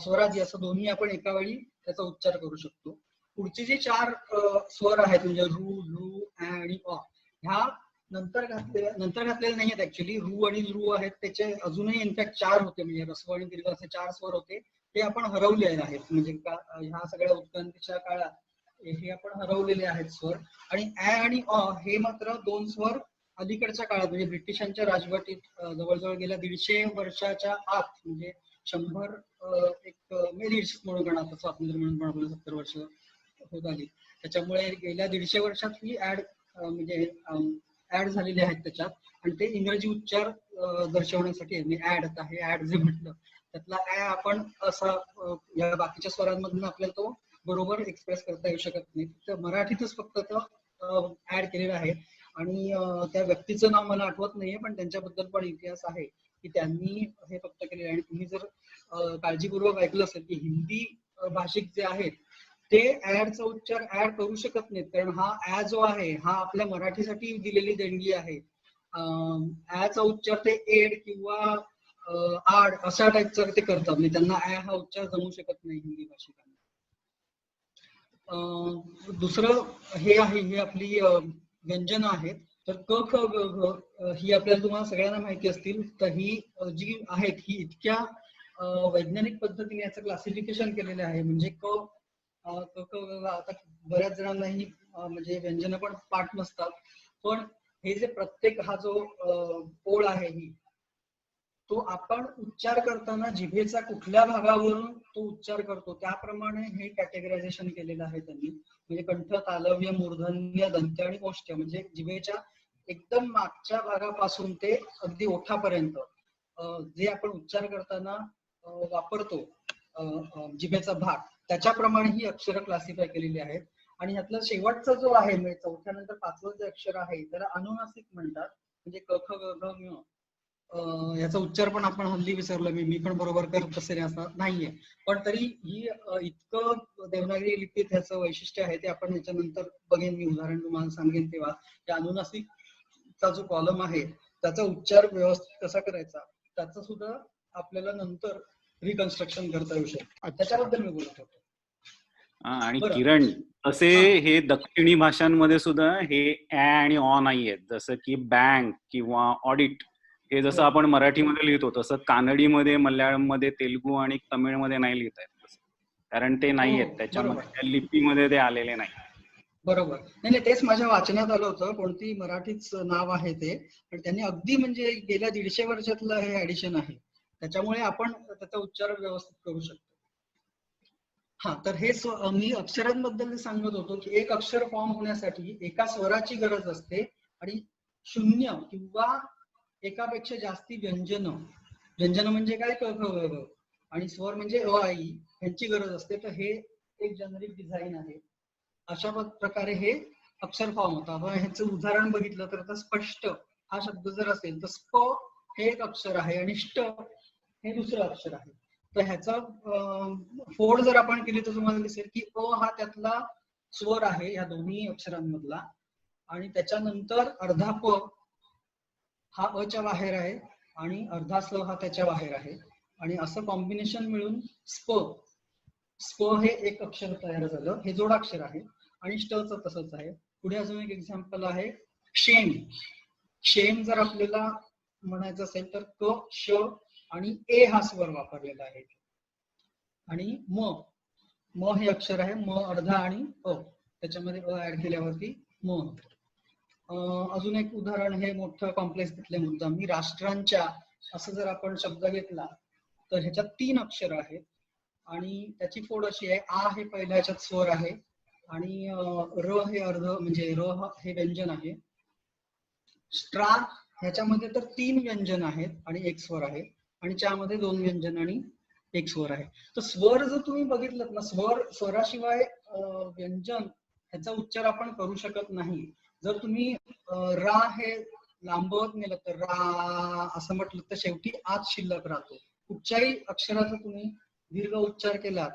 स्वरादी असं दोन्ही आपण एका वेळी त्याचा उच्चार करू शकतो. पुढचे जे 4 स्वर आहेत म्हणजे रू, लू, आणि अ, ह्या नंतर घातलेले नाही आहेत ऍक्च्युली. रू आणि लू आहेत, त्याचे अजूनही इनफॅक्ट 4 होते, म्हणजे ऱ्हस्व आणि दीर्घ असे 4 स्वर होते, ते आपण हरवले आहेत. म्हणजे ह्या सगळ्या उत्क्रांतीच्या काळात हे आपण हरवलेले आहेत स्वर. आणि ऍ आणि अ हे मात्र 2 स्वर अलीकडच्या काळात म्हणजे ब्रिटिशांच्या राजवटीत जवळजवळ गेल्या 150 वर्षाच्या आत, म्हणजे 100 150 म्हणून गणा, स्वातंत्र्य म्हणून पण 70 वर्ष होत आली, त्याच्यामुळे गेल्या 150 वर्षात ही म्हणजे ऍड झालेले आहेत त्याच्यात. आणि ते इंग्रजी उच्चार दर्शवण्यासाठी ऍड, आता हे ऍड जे म्हटलं त्यातला ऍ आपण असा या बाकीच्या स्वरांमधून आपल्याला तो बरोबर एक्सप्रेस करता येऊ शकत नाही, तर मराठीतच फक्त तो ऍड केलेला आहे. आणि त्या व्यक्तीचं नाव मला आठवत नाहीये, पण त्यांच्याबद्दल पण इतिहास आहे की त्यांनी हे फक्त केलेलं आहे. आणि तुम्ही जर काळजीपूर्वक ऐकलं असेल की हिंदी भाषिक जे आहेत ते ऍडचा उच्चार ऍड करू शकत नाहीत, कारण हा ऍ जो आहे हा आपल्या मराठीसाठी दिलेली देणगी आहे. ऍचा उच्चार ते एड किंवा आड अशा टाईपचं ते करतात, म्हणजे त्यांना ऍ हा उच्चार जमू शकत नाही हिंदी भाषिकांना. दुसरं हे आहे, हे आपली व्यंजनं आहेत. तर क ख ग घ ही आपल्याला तुम्हाला सगळ्यांना माहिती असतील. तर ही जी आहेत ही इतक्या वैज्ञानिक पद्धतीने याचं क्लासिफिकेशन केलेलं आहे. म्हणजे क क ख ग घ आता बऱ्याच जणांना ही म्हणजे व्यंजनं पण पाठ नसतात, पण हे जे प्रत्येक हा जो ओळ आहे ही, तो आपण उच्चार करताना जिभेचा कुठल्या भागावरून तो उच्चार करतो त्याप्रमाणे हे कॅटेगरायझेशन केलेलं आहे त्यांनी. म्हणजे कंठ, तालव्य, मूर्धन्य, दंत्य आणि ओष्ठ्य, म्हणजे जिभेच्या एकदम मागच्या भागापासून ते अगदी ओठापर्यंत जे आपण उच्चार करताना वापरतो जिभेचा भाग, त्याच्याप्रमाणे ही अक्षरं क्लासिफाय केलेली आहेत. आणि ह्यातला शेवटचा जो आहे म्हणजे चौथ्यानंतर पाचवं जे अक्षर आहे त्याला अनुनासिक म्हणतात. म्हणजे क ख ग घ ङ. याचा उच्चार पण आपण हल्ली विसरलो. मी पण बरोबर करत असेल असं नाहीये, पण तरी ही इतकं देवनागरी लिपीत ह्याचं वैशिष्ट्य आहे ते आपण ह्याच्यानंतर बघेन, मी उदाहरण तुम्हाला सांगेन तेव्हा. त्या अनुनासिकचा जो कॉलम आहे त्याचा उच्चार व्यवस्थित कसा करायचा त्याचं सुद्धा आपल्याला नंतर रिकन्स्ट्रक्शन करता येऊ शकतं. त्याच्याबद्दल मी बोलत होतो. आणि बरं. किरण, असे हे दक्षिणी भाषांमध्ये सुद्धा हे ऍ आणि ऑ नाही आहेत. जसं की बँक किंवा ऑडिट हे जसं आपण मराठीमध्ये लिहितो तसं कानडीमध्ये, मल्याळममध्ये, तेलुगू आणि तमिळमध्ये नाही लिहिता येत तसं. कारण ते नाही आहेत त्याच्यामध्ये, त्या लिपीमध्ये ते आलेले नाही. बरोबर. नाही, तेच माझ्या वाचनात आलं होतं. कोणती मराठीच नाव आहे ते, पण त्यांनी अगदी म्हणजे गेल्या 150 वर्षातलं हे ऍडिशन आहे. त्याच्यामुळे आपण त्याचा उच्चार व्यवस्थित करू शकतो. हा, तर हे मी अक्षरांबद्दल सांगत होतो की एक अक्षर फॉर्म होण्यासाठी एका स्वराची गरज असते आणि 0 किंवा एकापेक्षा जास्ती व्यंजन म्हणजे काय, क ख ग घ, आणि स्वर म्हणजे अ आ इ यांची गरज असते. तर हे एक जनरिक डिझाईन आहे. अशा प्रकारे हे अक्षर फॉर्म होतं. ह्याचं उदाहरण बघितलं तर आता स्पष्ट हा शब्द जर असेल तर स्प हे एक अक्षर आहे आणि ष्ट हे दुसरं अक्षर आहे. तर ह्याचा फोड जर आपण केली तर तुम्हाला दिसेल की अ हा त्यातला स्वर आहे या दोन्ही अक्षरांमधला, आणि त्याच्यानंतर अर्धा प हा अ च्या बाहेर आहे आणि अर्धा स हा त्याच्या बाहेर आहे, आणि असं कॉम्बिनेशन मिळून स्प हे एक अक्षर तयार झालं. हे जोडाक्षर आहे. आणि ष्टचं तसंच आहे. पुढे अजून एक एक्झाम्पल आहे क्षेम. क्षेम जर आपल्याला म्हणायचं असेल तर क, श आणि ए हा स्वर वापरलेला आहे. आणि म हे अक्षर आहे. म अर्धा आणि अ, त्याच्यामध्ये अ ऍड केल्यावरती म. अजून एक उदाहरण, हे मोठं कॉम्प्लेक्स घेतले मुद्दाम मी, राष्ट्रांच्या असं जर आपण शब्द घेतला तर ह्याच्यात 3 अक्षर आहेत आणि त्याची फोड अशी आहे. आ हे पहिल्या ह्याच्यात स्वर आहे आणि र हे अर्ध म्हणजे र हे व्यंजन आहे. स्ट्रा ह्याच्यामध्ये तर 3 व्यंजन आहेत आणि एक स्वर आहे, आणि च्यामध्ये 2 व्यंजन आणि एक स्वर आहे. तर स्वर जर तुम्ही बघितलं ना, स्वराशिवाय व्यंजन ह्याचा उच्चार आपण करू शकत नाही. जर तुम्ही रा हे लांबवत नेलं तर रा असं म्हटलं तर शेवटी आत शिल्लक राहतो. कुठच्याही अक्षराचा तुम्ही दीर्घ उच्चार केलात,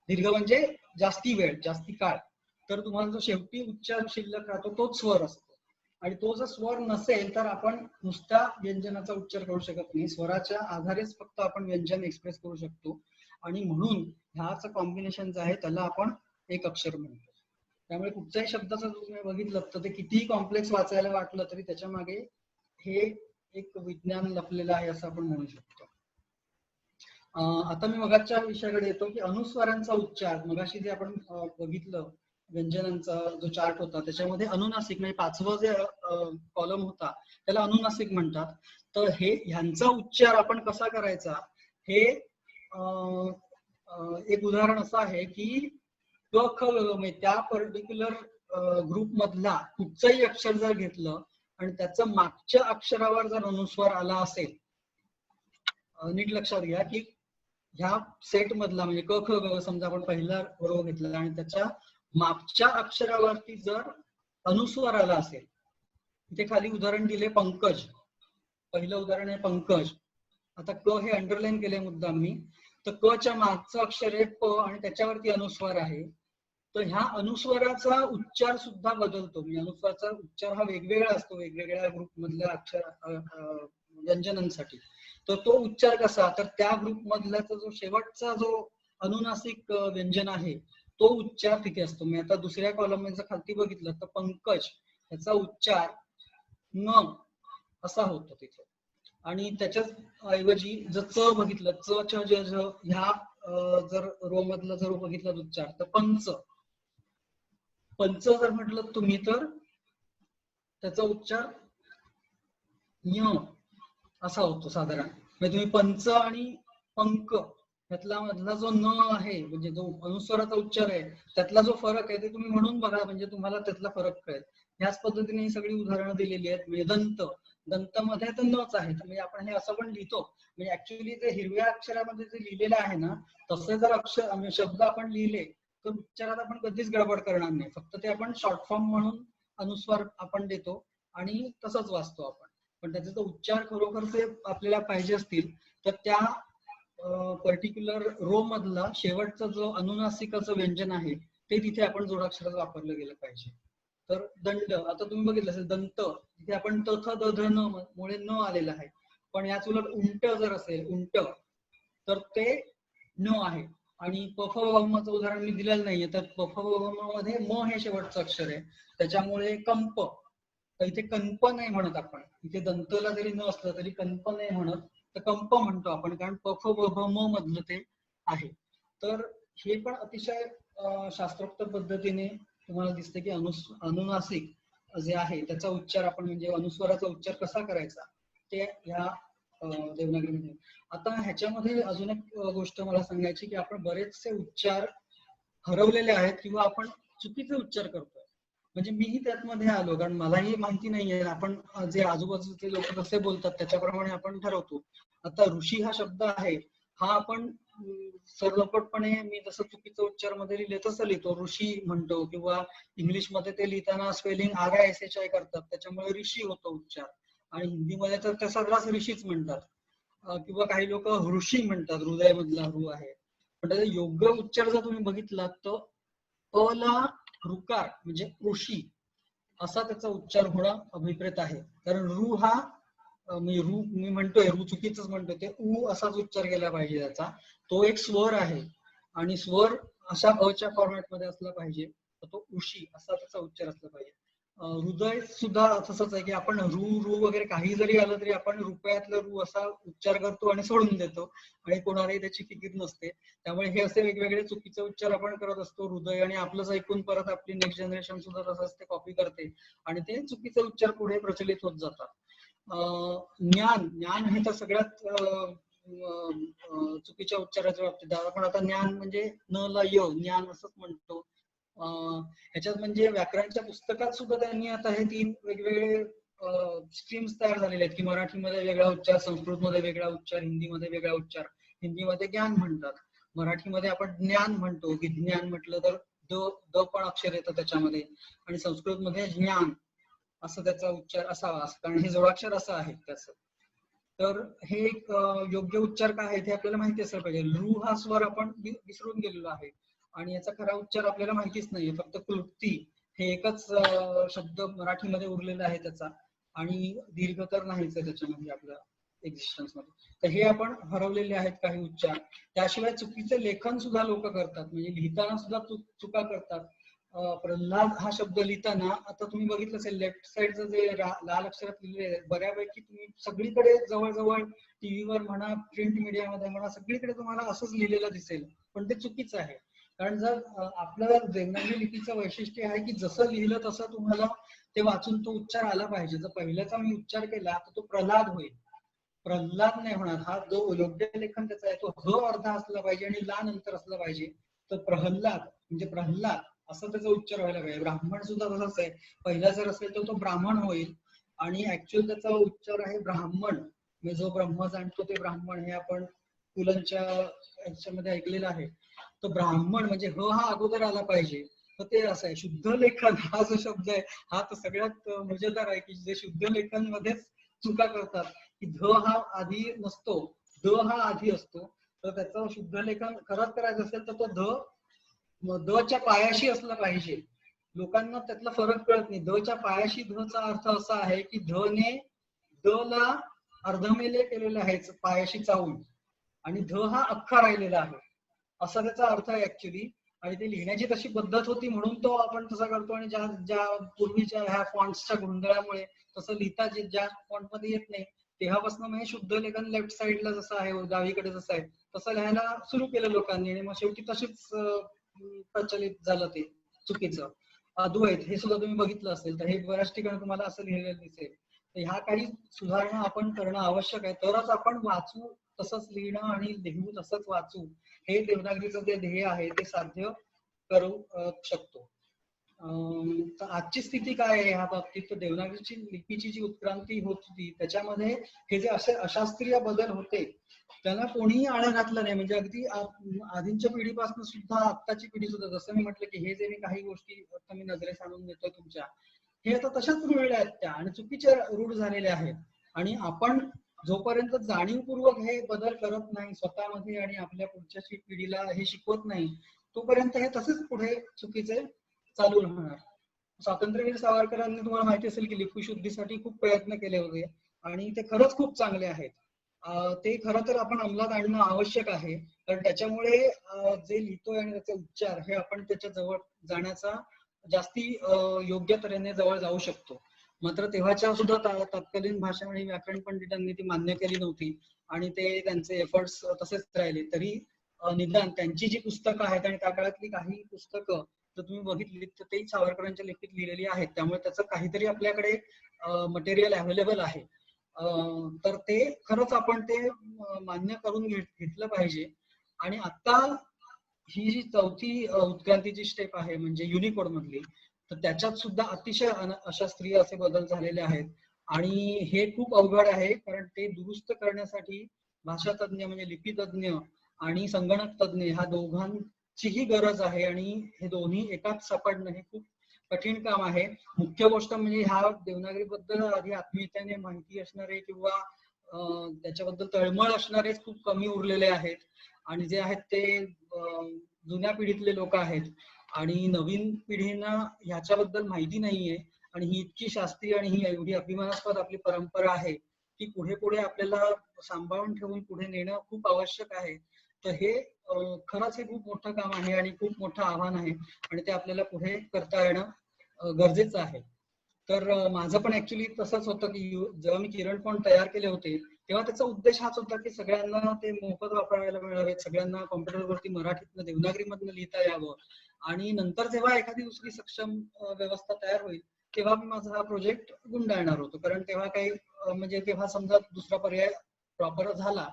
दीर्घ म्हणजे जास्ती वेळ, जास्ती काळ, तर तुम्हाला जो शेवटी उच्चार शिल्लक राहतो तोच स्वर असतो. आणि तो जर स्वर नसेल तर आपण नुसत्या व्यंजनाचा उच्चार करू शकत नाही. स्वराच्या आधारेच फक्त आपण व्यंजन एक्सप्रेस करू शकतो, आणि म्हणून ह्याचं कॉम्बिनेशन जे आहे त्याला आपण एक अक्षर म्हणतो. त्यामुळे कुठच्याही शब्दाचं तुम्ही बघितलं तर ते कितीही कॉम्प्लेक्स वाचायला वाटलं तरी त्याच्या मागे हे एक विज्ञान लपलेलं आहे असं आपण म्हणू शकतो. आता मी मगाच्या विषयाकडे येतो की अनुस्वारांचा उच्चार. मगाशी जे आपण बघितलं व्यंजनांचा जो चार्ट होता त्याच्यामध्ये अनुनासिक म्हणजे 5वं जे कॉलम होता त्याला अनुनासिक म्हणतात. तर हे ह्यांचा उच्चार आपण कसा करायचा हे एक उदाहरण असं आहे की क ख म्हणजे त्या पर्टिक्युलर ग्रुप मधला कुठचंही अक्षर जर घेतलं आणि त्याचं मागच्या अक्षरावर जर अनुस्वार आला असेल, नीट लक्षात घ्या की ह्या सेट मधला म्हणजे क ख ग समजा आपण पहिला रो घेतला आणि त्याच्या मागच्या अक्षरावरती जर अनुस्वार आला असेल, इथे खाली उदाहरण दिले पंकज, पहिलं उदाहरण आहे पंकज. आता क हे अंडरलाईन केले मुद्दाम मी, तर क च्या मागचं अक्षर आहे प आणि त्याच्यावरती अनुस्वार आहे. तर ह्या अनुस्वाराचा उच्चार सुद्धा बदलतो. म्हणजे अनुस्वाराचा उच्चार हा वेगवेगळा असतो वेगवेगळ्या ग्रुप मधल्या अक्षर व्यंजनांसाठी. तर तो उच्चार कसा, तर त्या ग्रुप मधल्याचा जो शेवटचा जो अनुनासिक व्यंजन आहे तो उच्चार तिथे असतो. मी आता दुसऱ्या कॉलम मध्ये खालती बघितलं तर पंकज याचा उच्चार न असा होतो तिथे. आणि त्याच्याच ऐवजी जर च बघितलं, च च ज झ ह्या जर रो मधला जर बघितला उच्चार तर पंच, पंच जर म्हटलं तुम्ही तर त्याचा उच्चार य असा होतो साधारण. म्हणजे तुम्ही पंच आणि पंक त्यातला मधला जो न आहे म्हणजे जो अनुस्वाराचा उच्चार आहे त्यातला जो फरक आहे ते तुम्ही म्हणून बघा, म्हणजे तुम्हाला त्यातला फरक कळेल. ह्याच पद्धतीने ही सगळी उदाहरणं दिलेली आहेत. म्हणजे दंत, दंत मध्ये तर नच आहे, म्हणजे आपण हे असं पण लिहितो. म्हणजे ऍक्च्युअली ते हिरव्या अक्षरामध्ये जे लिहिलेलं आहे ना तसे जर अक्षर शब्द आपण लिहिले तर उच्चारात आपण कधीच गडबड करणार नाही. फक्त ते आपण शॉर्ट फॉर्म म्हणून अनुस्वार आपण देतो आणि तसंच वाचतो आपण. पण त्याचे जर उच्चार खरोखर ते आपल्याला पाहिजे असतील तर त्या पर्टिक्युलर रो मधला शेवटचा जो अनुनासिकाचं व्यंजन आहे ते तिथे आपण जोडाक्षरात वापरलं गेलं पाहिजे. तर दंड, आता तुम्ही बघितलं असेल दंत, तिथे आपण तथ द ध न मुळे न आलेलं आहे. पण याच उलट उंट जर असेल उंट तर ते न आहे. आणि पफ वमचं उदाहरण मी दिलेलं नाहीये, तर पफ मध्ये म हे शेवटचं अक्षर आहे त्याच्यामुळे कंप, तर इथे कंप नाही म्हणत आपण. इथे दंतला जरी न असलं तरी कंप नाही म्हणत, तर कंप म्हणतो आपण, कारण पफ व म मधलं ते आहे. तर हे पण अतिशय शास्त्रोक्त पद्धतीने तुम्हाला दिसते की अनुनासिक जे आहे त्याचा उच्चार आपण म्हणजे अनुस्वाराचा उच्चार कसा करायचा ते ह्या देवनागरीमध्ये. आता ह्याच्यामध्ये अजून एक गोष्ट मला सांगायची की आपण बरेचसे उच्चार हरवलेले आहेत किंवा आपण चुकीचे उच्चार करतोय. म्हणजे मीही त्यामध्ये आलो, कारण मलाही माहिती नाहीये. आपण जे आजूबाजूचे लोक कसे बोलतात त्याच्याप्रमाणे आपण ठरवतो. आता ऋषी हा शब्द आहे हा आपण सर्वपटपणे मी जसं चुकीचं उच्चार मध्ये लिहिले तसं लिहितो, ऋषी म्हणतो. किंवा इंग्लिशमध्ये ते लिहिताना स्पेलिंग RISHI करतात त्याच्यामुळे ऋषी होतो उच्चार. आणि हिंदीमध्ये तर त्या सगळाच ऋषीच म्हणतात. किंवा काही लोक ऋषी म्हणतात, हृदय मधला ऋ आहे. पण त्याचा योग्य उच्चार जर तुम्ही बघितला तर अ ला ऋकार म्हणजे ऋषी असा त्याचा उच्चार होणं अभिप्रेत आहे. कारण ऋ हा मी म्हणतोय ऋ चुकीच म्हणतोय, ते उ असाच उच्चार केला पाहिजे त्याचा. तो एक स्वर आहे आणि स्वर अशा अच्या फॉर्मॅट मध्ये असला पाहिजे, तर तो उशी असा त्याचा उच्चार असला पाहिजे. हृदय सुद्धा तसंच आहे की आपण रू वगैरे काही जरी आलं तरी आपण रुपयातलं रू असा उच्चार करतो आणि सोडून देतो आणि कोणालाही त्याची फिकीर नसते. त्यामुळे हे असे वेगवेगळे चुकीचे उच्चार आपण करत असतो हृदय, आणि आपलंच ऐकून परत आपली नेक्स्ट जनरेशन सुद्धा तसंच ते कॉपी करते आणि ते चुकीचे उच्चार पुढे प्रचलित होत जातात. ज्ञान, ज्ञान हे तर सगळ्यात चुकीच्या उच्चाराच्या बाबतीत. आपण आता ज्ञान म्हणजे न ला य ज्ञान असंच म्हणतो. ह्याच्यात म्हणजे व्याकरणच्या पुस्तकात सुद्धा त्यांनी आता हे 3 वेगवेगळे स्ट्रीम्स तयार झालेले आहेत की मराठीमध्ये वेगळा उच्चार, संस्कृतमध्ये वेगळा उच्चार, हिंदीमध्ये वेगळा उच्चार. हिंदीमध्ये ज्ञान म्हणतात, मराठीमध्ये आपण ज्ञान म्हणतो की ज्ञान म्हटलं तर द पण अक्षर येतं त्याच्यामध्ये, आणि संस्कृतमध्ये ज्ञान असं त्याचा उच्चार असावा, कारण हे जोडाक्षर असं आहे त्याचं. तर हे एक योग्य उच्चार काय आहे ते आपल्याला माहिती असलं पाहिजे. लू हा स्वर आपण विसरून गेलेलो आहे आणि याचा खरा उच्चार आपल्याला माहितीच नाहीये. फक्त क्लृप्ती हे एकच शब्द मराठीमध्ये उरलेला आहे त्याचा, आणि दीर्घ तर नाहीच आहे त्याच्यामध्ये आपल्या एक्झिस्टन्स मध्ये. तर हे आपण हरवलेले आहेत काही उच्चार. त्याशिवाय चुकीचे लेखन सुद्धा लोक करतात, म्हणजे लिहिताना सुद्धा चुका करतात. प्रल्हाद हा शब्द लिहिताना आता तुम्ही बघितलं असेल लेफ्ट साईडचं जे लाल अक्षरात लिहिलेले बऱ्यापैकी तुम्ही सगळीकडे जवळजवळ टीव्हीवर म्हणा, प्रिंट मीडियामध्ये म्हणा, सगळीकडे तुम्हाला असंच लिहिलेलं दिसेल, पण ते चुकीचं आहे. कारण जर आपलं देवनागरी लिपीचं वैशिष्ट्य आहे की जसं लिहिलं तसं तुम्हाला ते वाचून तो उच्चार आला पाहिजे. जर पहिल्याचा मी उच्चार केला तर तो प्रल्हाद होईल, प्रल्हाद नाही होणार. हा जो योग्य लेखन त्याचा आहे तो ह अर्धा असला पाहिजे आणि ला नंतर असला पाहिजे. तर प्रल्हाद म्हणजे प्रल्हाद असं त्याचा उच्चार व्हायला पाहिजे. ब्राह्मण सुद्धा तसंच आहे, पहिला जर असेल तर तो ब्राह्मण होईल आणि ऍक्च्युअल त्याचा उच्चार आहे ब्राह्मण. म्हणजे जो ब्रह्म जाणतो ते ब्राह्मण, हे आपण पुलंच्या याच्यामध्ये ऐकलेलं आहे. तर ब्राह्मण म्हणजे ह हा अगोदर आला पाहिजे, तर ते असं आहे. शुद्ध लेखन हा जो शब्द आहे हा तर सगळ्यात मजेदार आहे की जे शुद्ध लेखन मध्येच चुका करतात की ध हा आधी नसतो, द हा आधी असतो. तर त्याचं शुद्ध लेखन खरंच करायचं असेल तर तो द च्या पायाशी असला पाहिजे. लोकांना त्यातला फरक कळत नाही. द च्या पायाशी ध चा अर्थ असा आहे की ध ने द ला अर्धमेले केलेलं आहे पायाशी चावून, आणि ध हा अख्खा राहिलेला आहे असा त्याचा अर्थ आहे ऍक्च्युली. आणि ते लिहिण्याची तशी पद्धत होती म्हणून तो आपण तसा करतो, आणि ज्या ज्या पूर्वीच्या ह्या फॉन्ट्सच्या गोंधळामुळे तसं लिहिता ज्या फॉन्ट मध्ये येत नाही तेव्हापासून म्हणजे शुद्ध लेखन लेफ्ट साईडला जसं आहे डावीकडे जसं आहे तसं लिहायला सुरू केलं लोकांनी, आणि मग शेवटी तशीच प्रचलित झालं ते चुकीचं. अद्वैत हे सुद्धा तुम्ही बघितलं असेल तर हे बऱ्याच ठिकाणी तुम्हाला असं लिहिलेलं दिसेल. तर ह्या काही सुधारणा आपण करणं आवश्यक आहे, तरच आपण वाचू तसंच लिहिणं आणि लिहू तसंच वाचू हे देवनागरीचं जे ध्येय आहे ते साध्य करू शकतो. तर आजची स्थिती काय आहे ह्या बाबतीत, तर देवनागरीची लिपीची जी उत्क्रांती होत होती त्याच्यामध्ये हे जे असे अशास्त्रीय बदल होते त्याला कोणीही आळा घातला नाही. म्हणजे अगदी आधीच्या पिढीपासून सुद्धा आत्ताची पिढी सुद्धा, जसं मी म्हटलं की हे जे मी काही गोष्टी आता मी नजरेस आणून देतोय तुमच्या, हे आता तशाच रुळल्या आहेत त्या आणि चुकीच्या रूढ झालेल्या आहेत. आणि आपण जोपर्यंत जाणीवपूर्वक हे बदल करत नाही स्वतःमध्ये आणि आपल्या पुढच्या पिढीला हे शिकवत नाही तोपर्यंत हे तसेच पुढे चुकीचे चालू राहणार. स्वातंत्र्यवीर सावरकरांनी तुम्हाला माहिती असेल की लिपीशुद्धीसाठी खूप प्रयत्न केले होते आणि ते खरंच खूप चांगले आहेत. ते खरं तर आपण अंमलात आणणं आवश्यक आहे, कारण त्याच्यामुळे जे लिहितोय आणि त्याचे उच्चार हे आपण त्याच्या जवळ जाण्याचा जास्ती योग्य तऱ्हेने जवळ जाऊ शकतो. मात्र तेव्हाच्या सुद्धा तत्कालीन भाषा आणि व्याकरण पंडितांनी ती मान्य केली नव्हती आणि ते त्यांचे एफर्ट्स तसेच राहिले. तरी निदान त्यांची जी पुस्तकं आहेत आणि त्या काळातली काही पुस्तकं जर तुम्ही बघितली तर ते सावरकरांच्या लिपीत लिहिलेली आहेत, त्यामुळे त्याचं काहीतरी आपल्याकडे मटेरियल अवेलेबल आहे. तर ते खरंच आपण ते मान्य करून घेतलं पाहिजे. आणि आता ही जी चौथी उत्क्रांतीची स्टेप आहे म्हणजे युनिकोड मधली, तर त्याच्यात सुद्धा अतिशय अशास्त्रीय असे बदल झालेले आहेत आणि हे खूप अवघड आहे, कारण ते दुरुस्त करण्यासाठी भाषा तज्ञ म्हणजे लिपी तज्ञ आणि संगणक तज्ञ ह्या दोघांचीही गरज आहे आणि हे दोन्ही एकाच सापडणं हे खूप कठीण काम आहे. मुख्य गोष्ट म्हणजे ह्या देवनागरी बद्दल आधी आत्मीयतेने माहिती असणारे किंवा त्याच्याबद्दल तळमळ असणारे खूप कमी उरलेले आहेत आणि जे आहेत ते जुन्या पिढीतले लोक आहेत आणि नवीन पिढींना ह्याच्याबद्दल माहिती नाहीये. आणि ही इतकी शास्त्रीय आणि ही एवढी अभिमानास्पद आपली परंपरा आहे की पुढे पुढे आपल्याला सांभाळून ठेवून पुढे नेणं खूप आवश्यक आहे. तर हे खरंच हे खूप मोठं काम आहे आणि खूप मोठं आव्हान आहे आणि ते आपल्याला पुढे करता येणं गरजेचं आहे. तर माझं पण ऍक्च्युली तसंच होतं की जेव्हा मी किरण फॉन्ट तयार केले होते तेव्हा त्याचा उद्देश हाच होता की सगळ्यांना ते मोफत वापरायला मिळावेत, सगळ्यांना कॉम्प्युटरवरती मराठीतनं देवनागरीमधनं लिहिता यावं. आणि नंतर जेव्हा एखादी दुसरी सक्षम व्यवस्था तयार होईल तेव्हा मी माझा हा प्रोजेक्ट गुंडाळणार होतो, कारण तेव्हा काही म्हणजे तेव्हा समजा दुसरा पर्याय प्रॉपर झाला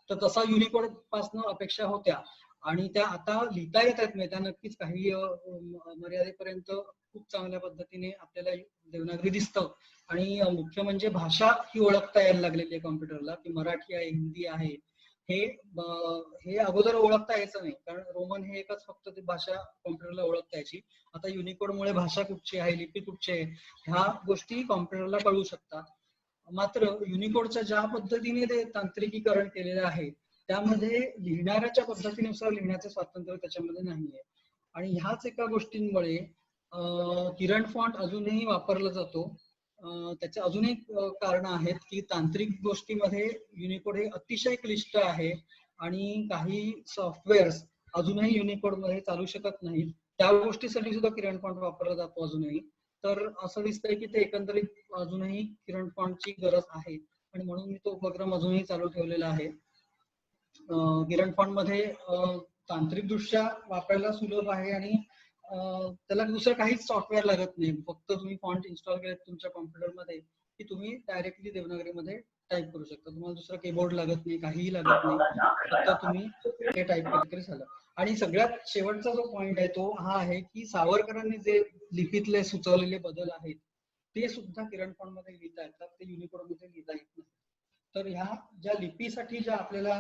तर तसा युनिकोड पासून अपेक्षा होत्या आणि त्या आता लिहिता येत आहेत. त्या नक्कीच काही मर्यादेपर्यंत खूप चांगल्या पद्धतीने आपल्याला देवनागरी दिसतं. आणि मुख्य म्हणजे भाषा ही ओळखता यायला लागलेली आहे कॉम्प्युटरला की मराठी आहे हिंदी आहे हे अगोदर ओळखता यायचं नाही, कारण रोमन हे एकच फक्त ती भाषा कॉम्प्युटरला ओळखता यायची. आता युनिकोडमुळे भाषा कुठची आहे लिपी कुठची आहे ह्या गोष्टी कॉम्प्युटरला कळू शकतात. मात्र युनिकोडच्या ज्या पद्धतीने ते तांत्रिकीकरण केलेलं आहे त्यामध्ये लिहिणाऱ्याच्या पद्धतीनुसार लिहिण्याचं स्वातंत्र्य त्याच्यामध्ये नाहीये. आणि ह्याच एका गोष्टींमुळे किरण फॉन्ट अजूनही वापरला जातो. त्याचे अजूनही कारण आहेत की तांत्रिक गोष्टीमध्ये युनिकोड हे अतिशय क्लिष्ट आहे आणि काही सॉफ्टवेअर्स अजूनही युनिकोड मध्ये चालू शकत नाहीत. त्या गोष्टीसाठी सुद्धा किरण फॉन्ट वापरला जातो अजूनही. तर असं दिसतंय की ते एकंदरीत अजूनही किरण फॉन्टची गरज आहे आणि म्हणून मी तो उपक्रम अजूनही चालू ठेवलेला आहे. किरण फॉन्ट मध्ये तांत्रिक दृष्ट्या वापरायला सुलभ आहे आणि त्याला दुसरं काहीच सॉफ्टवेअर लागत नाही. फक्त तुम्ही फॉन्ट इन्स्टॉल केले तुमच्या कॉम्प्युटरमध्ये की तुम्ही डायरेक्टली देवनागरीमध्ये टाईप करू शकता. तुम्हाला दुसरा कीबोर्ड लागत नाही, काहीही लागत नाही, फक्त तुम्ही हे टाईप केलं तरी झालं. आणि सगळ्यात शेवटचा जो पॉइंट आहे तो हा आहे की सावरकरांनी जे लिपीतले सुचवलेले बदल आहेत ते सुद्धा किरण फॉन्ट मध्ये लिहिता येतात, ते युनिकोड मध्ये लिहिता येत नाही. तर ह्या ज्या लिपीसाठी ज्या आपल्याला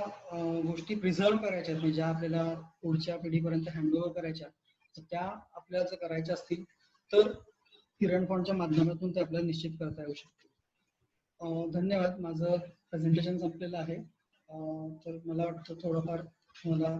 गोष्टी प्रिझर्व करायच्या आहेत, ज्या आपल्याला पुढच्या पिढीपर्यंत हँडओव्हर करायच्या तर त्या आपल्याला जर करायच्या असतील तर किरण फॉन्टच्या माध्यमातून ते आपल्याला निश्चित करता येऊ शकते. धन्यवाद. माझं प्रेझेंटेशन संपलेलं आहे. तर मला वाटतं थोडंफार मला